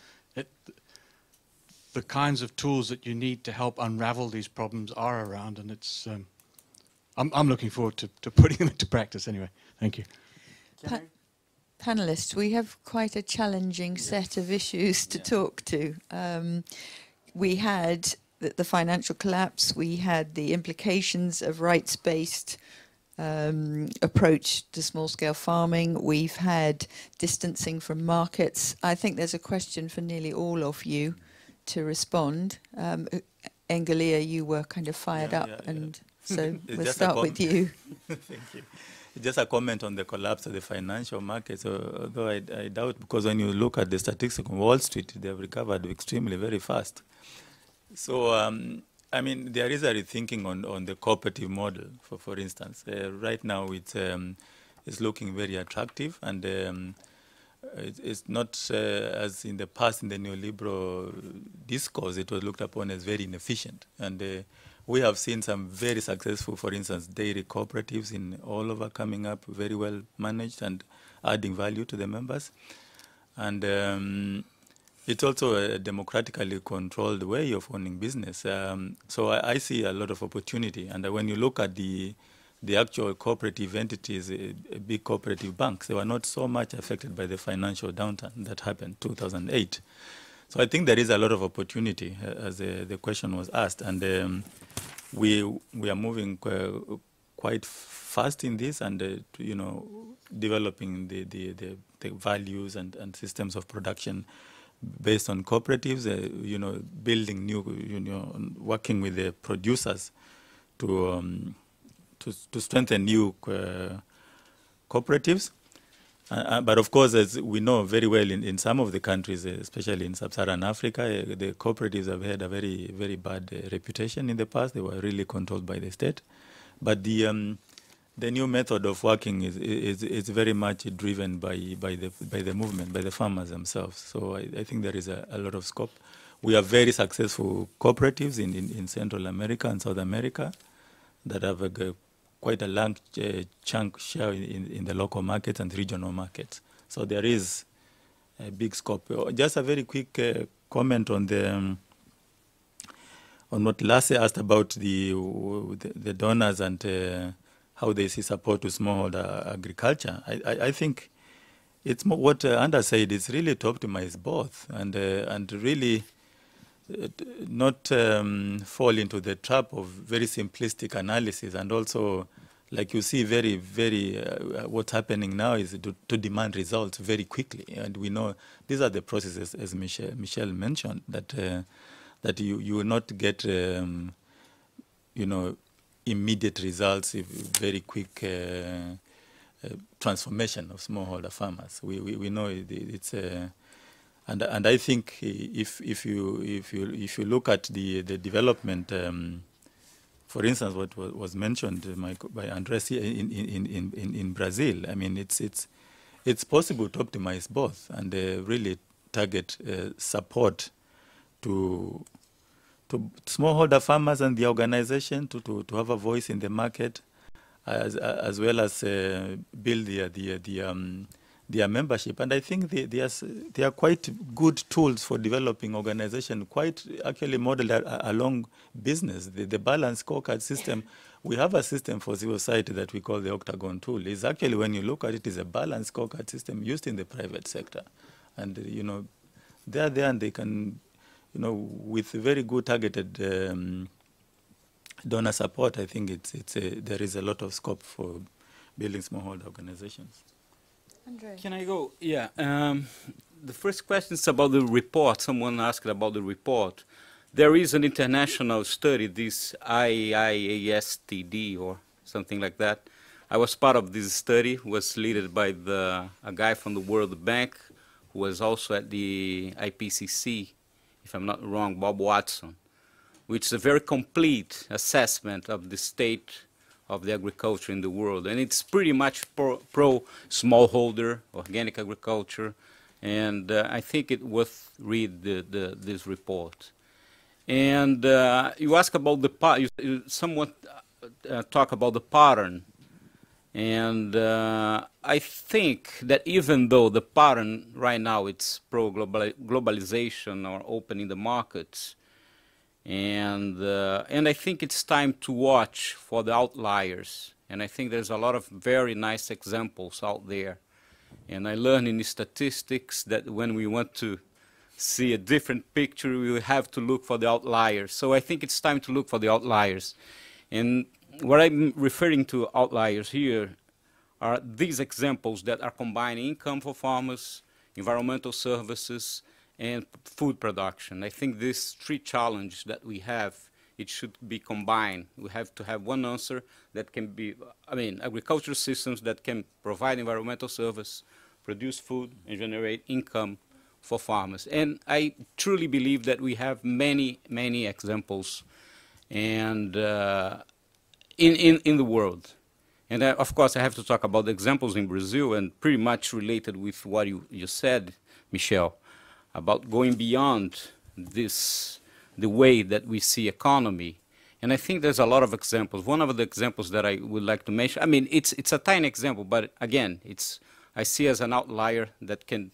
The kinds of tools that you need to help unravel these problems are around, and it's I'm looking forward to putting them into practice anyway. Thank you. Panelists, we have quite a challenging set of issues to talk to. We had the financial collapse, we had the implications of rights-based approach to small-scale farming, we've had distancing from markets. I think there's a question for nearly all of you to respond. Engelia, you were kind of fired up, and so we'll start with you. Thank you. Just a comment on the collapse of the financial markets, although I doubt, because when you look at the statistics on Wall Street, they have recovered extremely very fast. So, I mean, there is a rethinking on the cooperative model, for instance. Right now, it's looking very attractive, and it's not as in the past in the neoliberal discourse, it was looked upon as very inefficient. And we have seen some very successful, for instance, dairy cooperatives in all over coming up, very well managed and adding value to the members. And it's also a democratically controlled way of owning business. So I see a lot of opportunity. And when you look at the actual cooperative entities, big cooperative banks, they were not so much affected by the financial downturn that happened in 2008. So I think there is a lot of opportunity, as the question was asked. And we are moving quite fast in this, and you know, developing the values and systems of production based on cooperatives. You know, building new, you know, working with the producers to strengthen new cooperatives. But of course, as we know very well, in some of the countries, especially in sub-Saharan Africa, the cooperatives have had a very, very bad reputation in the past. They were really controlled by the state. But the new method of working is very much driven by the movement, by the farmers themselves. So I think there is a lot of scope. We have very successful cooperatives in Central America and South America that have quite a long chunk share in the local markets and regional markets. So there is a big scope. Just a very quick comment on what Lasse asked about the donors and how they see support to smallholder agriculture. I think it's more what Anders said. It's really to optimize both and really not fall into the trap of very simplistic analysis, and also, like you see, very, very what's happening now is to demand results very quickly. And we know these are the processes, as Michel mentioned, that you will not get you know, immediate results, very quick transformation of smallholder farmers. We know it's and I think if you look at the development, for instance, what was mentioned by Andres here in Brazil, I mean, it's possible to optimize both and really target support to smallholder farmers and the organization to have a voice in the market, as well as build their membership. And I think they are quite good tools for developing organization, quite actually modeled along business. The balanced scorecard system, we have a system for civil society that we call the Octagon tool. It's actually, when you look at it, is a balanced scorecard system used in the private sector. And, you know, they're there and they can, you know, with very good targeted donor support, I think there is a lot of scope for building smallholder organizations. Andre. Can I go? Yeah. The first question is about the report. Someone asked about the report. There is an international study, this IIED or something like that. I was part of this study, was led by a guy from the World Bank, who was also at the IPCC, if I'm not wrong, Bob Watson, which is a very complete assessment of the state of the agriculture in the world. And it's pretty much pro smallholder, organic agriculture, and I think it's worth read this report. And you ask about the you somewhat talk about the pattern. And I think that even though the pattern right now it's pro-globalization or opening the markets, and I think it's time to watch for the outliers. And I think there's a lot of very nice examples out there. And I learned in statistics that when we want to see a different picture, we have to look for the outliers. So I think it's time to look for the outliers. And what I'm referring to outliers here are these examples that are combining income for farmers, environmental services, and food production. I think these three challenges that we have, it should be combined. We have to have one answer that can be, agricultural systems that can provide environmental service, produce food, and generate income for farmers. And I truly believe that we have many, many examples and in the world. And of course, I have to talk about the examples in Brazil, and pretty much related with what you said, Michel, about going beyond this, the way that we see economy. And I think there's a lot of examples. One of the examples that I would like to mention, it's a tiny example, but again, I see as an outlier that can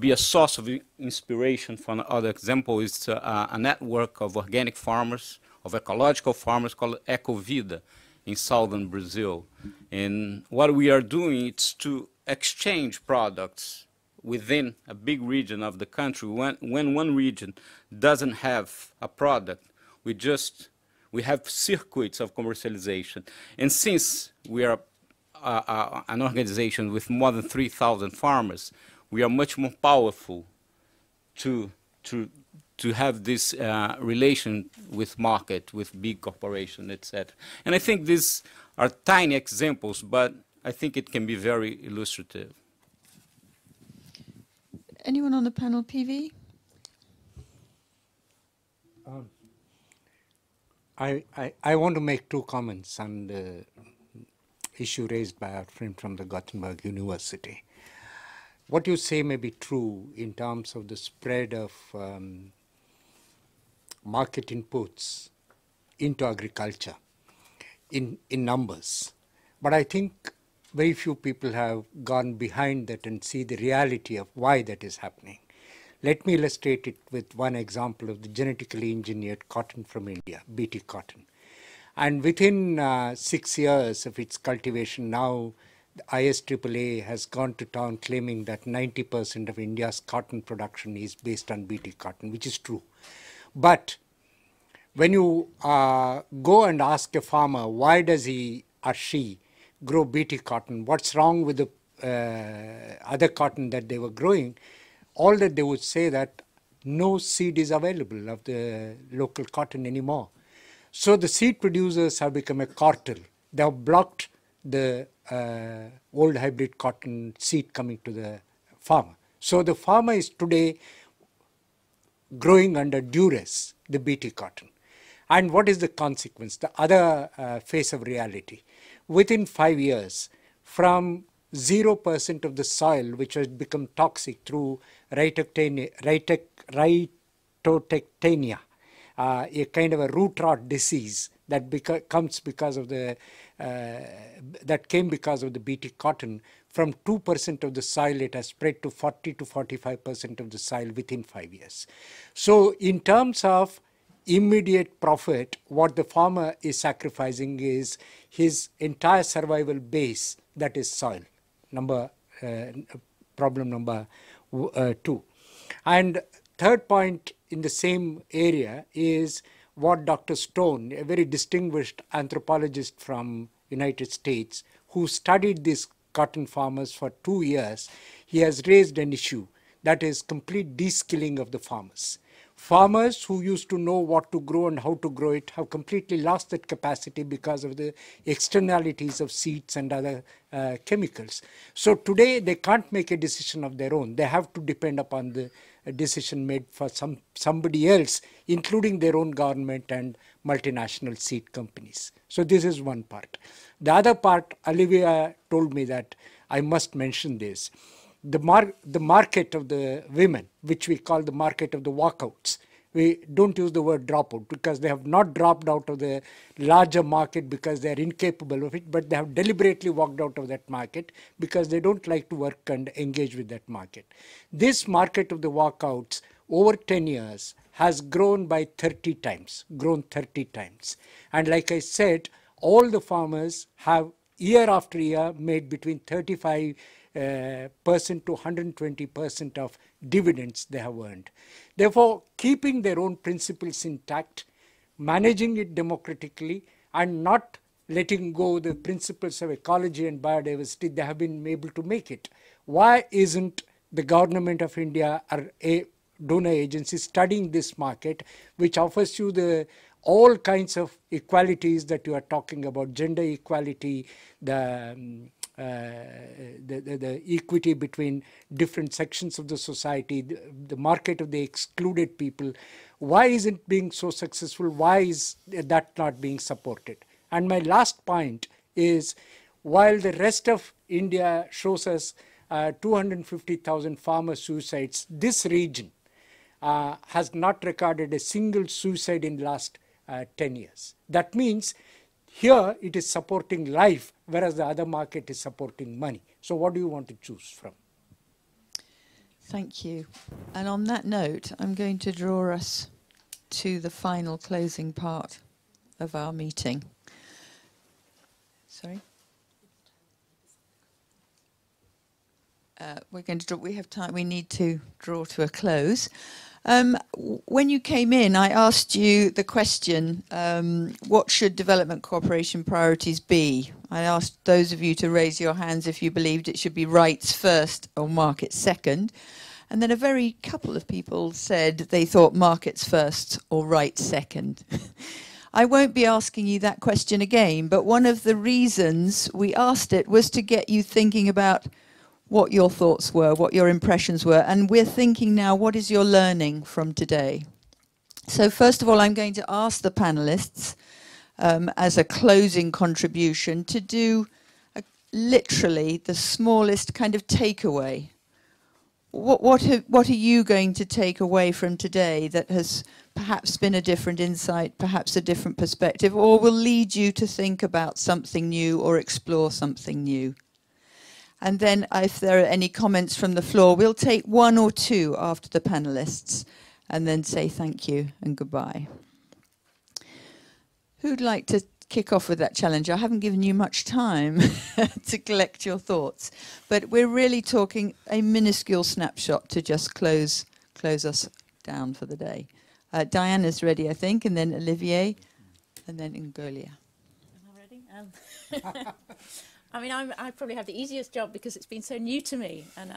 be a source of inspiration for another example. Is a network of organic farmers, of ecological farmers called Ecovida in southern Brazil. And what we are doing is to exchange products within a big region of the country. When one region doesn't have a product, we have circuits of commercialization. And since we are an organization with more than 3,000 farmers, we are much more powerful to have this relation with market, with big corporation, etc. And I think these are tiny examples, but I think it can be very illustrative. Anyone on the panel, PV? I want to make two comments on the issue raised by our friend from the Gothenburg University. What you say may be true in terms of the spread of market inputs into agriculture in numbers. But I think very few people have gone behind that and see the reality of why that is happening. Let me illustrate it with one example of the genetically engineered cotton from India, BT cotton. And within 6 years of its cultivation, now the IIED has gone to town claiming that 90% of India's cotton production is based on BT cotton, which is true. But when you go and ask a farmer, why does he or she grow BT cotton, what's wrong with the other cotton that they were growing, all that they would say that no seed is available of the local cotton anymore. So the seed producers have become a cartel. They have blocked the old hybrid cotton seed coming to the farmer. So the farmer is today growing under duress, the BT cotton. And what is the consequence? The other face of reality. Within 5 years, from 0% of the soil, which has become toxic through rhytotectania, a kind of a root rot disease that comes because of the that came because of the BT cotton. From 2% of the soil, it has spread to 40 to 45% of the soil within 5 years. So in terms of immediate profit, what the farmer is sacrificing is his entire survival base, that is soil. Problem number 2. And third point in the same area is what Dr. Stone, a very distinguished anthropologist from United States, who studied these cotton farmers for 2 years, he has raised an issue, that is complete de-skilling of the farmers. Farmers who used to know what to grow and how to grow it have completely lost that capacity because of the externalities of seeds and other chemicals. So today they can't make a decision of their own. They have to depend upon the decision made for somebody else, including their own government and multinational seed companies. So this is one part. The other part, Olivia told me that I must mention this. The market of the women, which we call the market of the walkouts. We don't use the word dropout because they have not dropped out of the larger market because they are incapable of it, but they have deliberately walked out of that market because they don't like to work and engage with that market. This market of the walkouts over 10 years has grown by 30 times, And like I said, all the farmers have year after year made between 35% to 120% of dividends they have earned. Therefore, keeping their own principles intact, managing it democratically, and not letting go the principles of ecology and biodiversity, they have been able to make it. Why isn't the government of India or a donor agency studying this market, which offers you all kinds of equalities that you are talking about, gender equality, the equity between different sections of the society, the market of the excluded people. Why is it being so successful? Why is that not being supported? And my last point is, while the rest of India shows us 250,000 farmer suicides, this region has not recorded a single suicide in the last 10 years. That means here it is supporting life, whereas the other market is supporting money. So what do you want to choose from? Thank you. And on that note, I'm going to draw us to the final closing part of our meeting. Sorry? We're going to draw, we have time, we need to draw to a close. When you came in, I asked you the question, what should development cooperation priorities be? I asked those of you to raise your hands if you believed it should be rights first or markets second. And then a very couple of people said they thought markets first or rights second. I won't be asking you that question again, but one of the reasons we asked it was to get you thinking about what your thoughts were, what your impressions were, and we're thinking now, what is your learning from today? So first of all, I'm going to ask the panelists as a closing contribution to do literally the smallest kind of takeaway. What are you going to take away from today that has perhaps been a different insight, perhaps a different perspective, or will lead you to think about something new or explore something new? And then if there are any comments from the floor, we'll take one or two after the panelists and then say thank you and goodbye. Who'd like to kick off with that challenge? I haven't given you much time to collect your thoughts, but we're really talking a minuscule snapshot to just close us down for the day. Diana's ready, I think, and then Olivier, and then Ngolia. Am I ready? I mean, I probably have the easiest job because it's been so new to me, and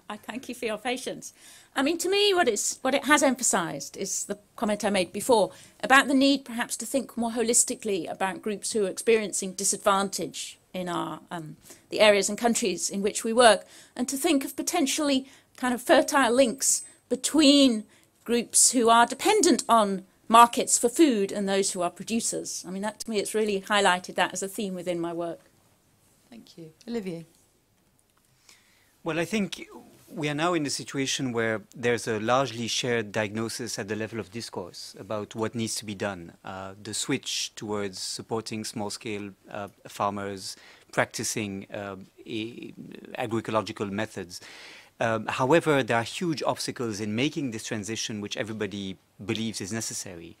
I thank you for your patience. I mean, to me, what it has emphasised is the comment I made before about the need perhaps to think more holistically about groups who are experiencing disadvantage in our the areas and countries in which we work, and to think of potentially kind of fertile links between groups who are dependent on markets for food and those who are producers. I mean, that to me, it's really highlighted that as a theme within my work. Thank you. Olivier. Well, I think we are now in a situation where there's a largely shared diagnosis at the level of discourse about what needs to be done. The switch towards supporting small-scale farmers, practicing agroecological methods. However, there are huge obstacles in making this transition, which everybody believes is necessary.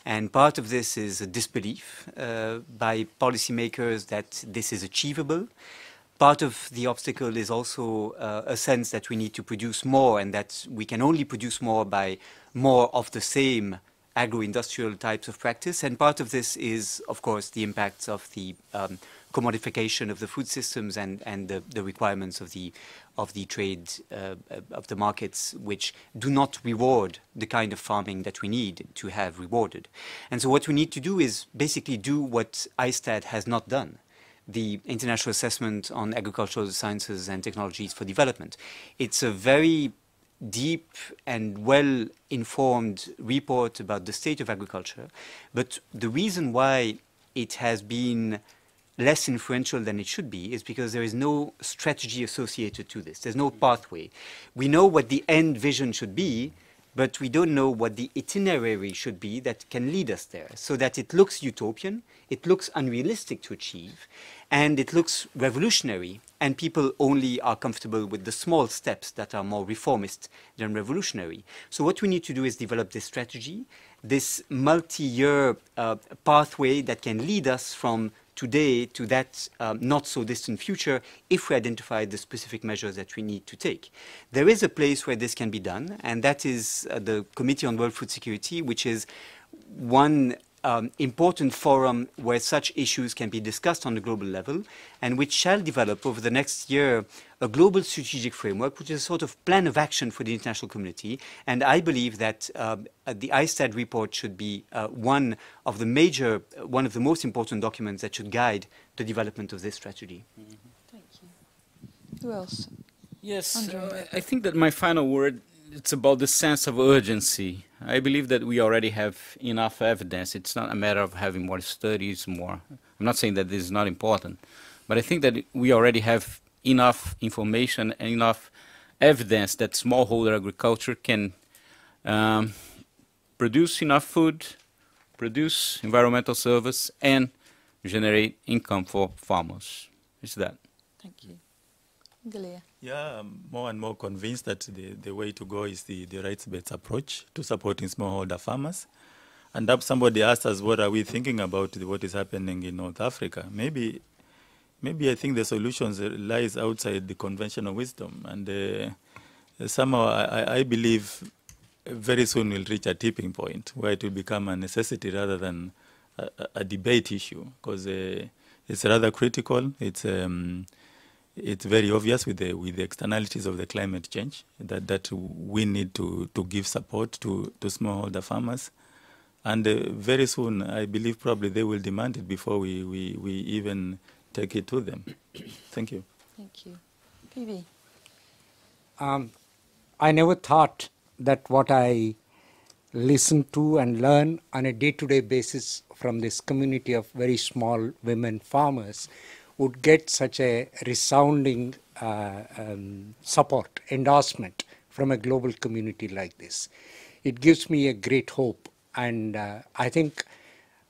And part of this is a disbelief by policymakers that this is achievable. Part of the obstacle is also a sense that we need to produce more and that we can only produce more by more of the same agro-industrial types of practice. And part of this is, of course, the impacts of the commodification of the food systems and the requirements of the trade, of the markets, which do not reward the kind of farming that we need to have rewarded. And so what we need to do is basically do what IIED has not done, the International Assessment on Agricultural Sciences and Technologies for Development. It's a very deep and well-informed report about the state of agriculture, but the reason why it has been less influential than it should be is because there is no strategy associated to this. There's no pathway. We know what the end vision should be, but we don't know what the itinerary should be that can lead us there, so that it looks utopian, it looks unrealistic to achieve, and it looks revolutionary, and people only are comfortable with the small steps that are more reformist than revolutionary. So what we need to do is develop this strategy, this multi-year pathway that can lead us from today to that not so distant future if we identify the specific measures that we need to take. There is a place where this can be done, and that is the Committee on World Food Security, which is one important forum where such issues can be discussed on the global level, and which shall develop over the next year a global strategic framework, which is a sort of plan of action for the international community. And I believe that the IIED report should be one of the most important documents that should guide the development of this strategy. Thank you. Who else? Yes, Andre. I think that my final word, it's about the sense of urgency. I believe that we already have enough evidence. It's not a matter of having more studies, more. I'm not saying that this is not important, but I think that we already have enough information and enough evidence that smallholder agriculture can produce enough food, produce environmental service, and generate income for farmers. It's that. Thank you. Galia. Yeah, I'm more and more convinced that the way to go is the rights-based approach to supporting smallholder farmers. And up somebody asked us, what are we thinking about what is happening in North Africa? Maybe I think the solutions lies outside the conventional wisdom. And somehow I believe very soon we'll reach a tipping point where it will become a necessity rather than a debate issue, because it's rather critical. It's very obvious with the externalities of the climate change that we need to give support to smallholder farmers. And very soon, I believe probably they will demand it before we even take it to them. Thank you. Thank you. PB. I never thought that what I listen to and learn on a day-to-day basis from this community of very small women farmers would get such a resounding support, endorsement from a global community like this. It gives me a great hope. And I think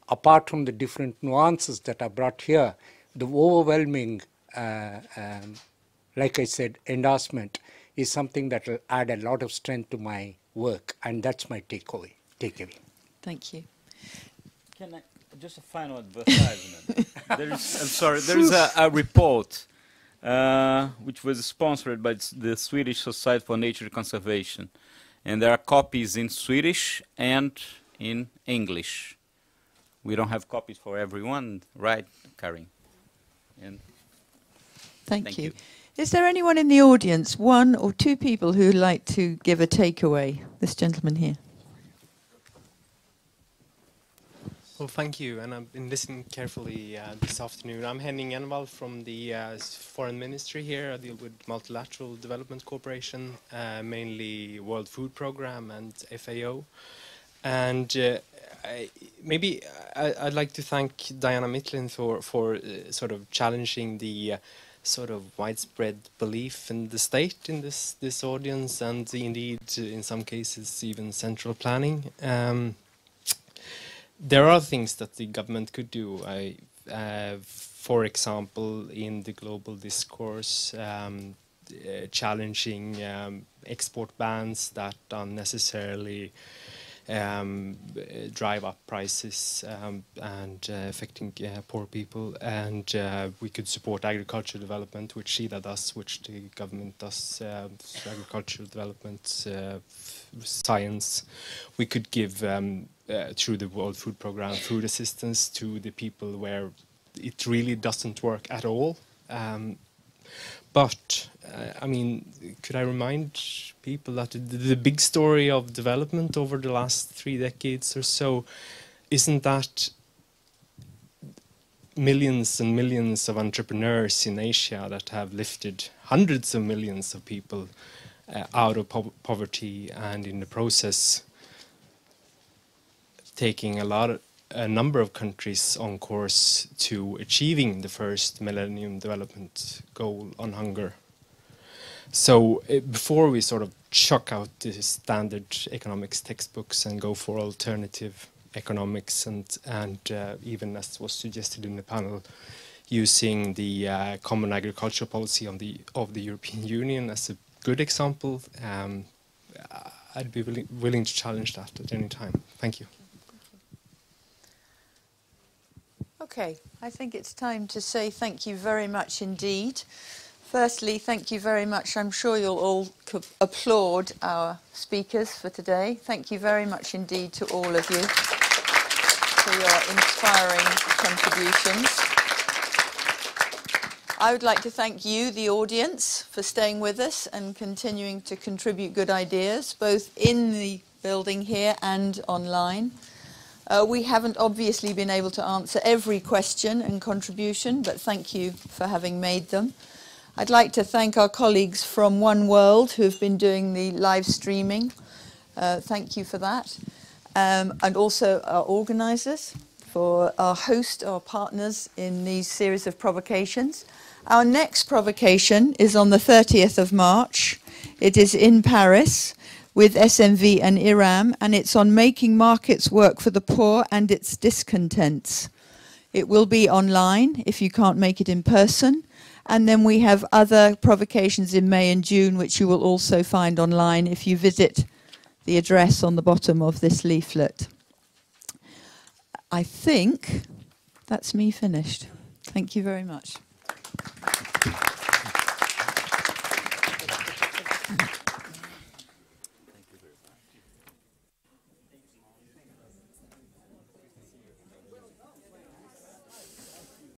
apart from the different nuances that are brought here, the overwhelming, like I said, endorsement is something that will add a lot of strength to my work. And that's my takeaway. Thank you. Can I, just a final advertisement. I'm sorry, there is a report which was sponsored by the Swedish Society for Nature Conservation. And there are copies in Swedish and in English. We don't have copies for everyone, right, Karin? And Thank you. Is there anyone in the audience, one or two people who would like to give a takeaway? This gentleman here. Well, thank you, and I've been listening carefully this afternoon. I'm Henning Envall from the Foreign Ministry here. I deal with multilateral development cooperation, mainly World Food Programme and FAO. And I'd like to thank Diana Mitlin for sort of challenging the sort of widespread belief in the state in this audience, and indeed, in some cases, even central planning. There are things that the government could do. For example, in the global discourse, challenging export bans that unnecessarily drive up prices and affecting poor people. And we could support agricultural development, which SIDA does, which the government does, agricultural development, science. We could give through the World Food Programme, food assistance to the people where it really doesn't work at all. But, I mean, could I remind people that the big story of development over the last 3 decades or so, isn't that millions and millions of entrepreneurs in Asia that have lifted hundreds of millions of people out of poverty, and in the process taking a number of countries on course to achieving the first Millennium Development Goal on hunger. So before we sort of chuck out the standard economics textbooks and go for alternative economics and even, as was suggested in the panel, using the common agricultural policy of the European Union as a good example, I'd be willing to challenge that at any time. Thank you. Okay, I think it's time to say thank you very much indeed. Firstly, thank you very much. I'm sure you'll all applaud our speakers for today. Thank you very much indeed to all of you for your inspiring contributions. I would like to thank you, the audience, for staying with us and continuing to contribute good ideas, both in the building here and online. We haven't obviously been able to answer every question and contribution, but thank you for having made them. I'd like to thank our colleagues from One World who have been doing the live streaming. Thank you for that. And also our organisers, for our host, our partners in these series of provocations. Our next provocation is on the 30th of March. It is in Paris with SMV and IRAM, and it's on making markets work for the poor and its discontents. It will be online if you can't make it in person. And then we have other provocations in May and June, which you will also find online if you visit the address on the bottom of this leaflet. I think that's me finished. Thank you very much.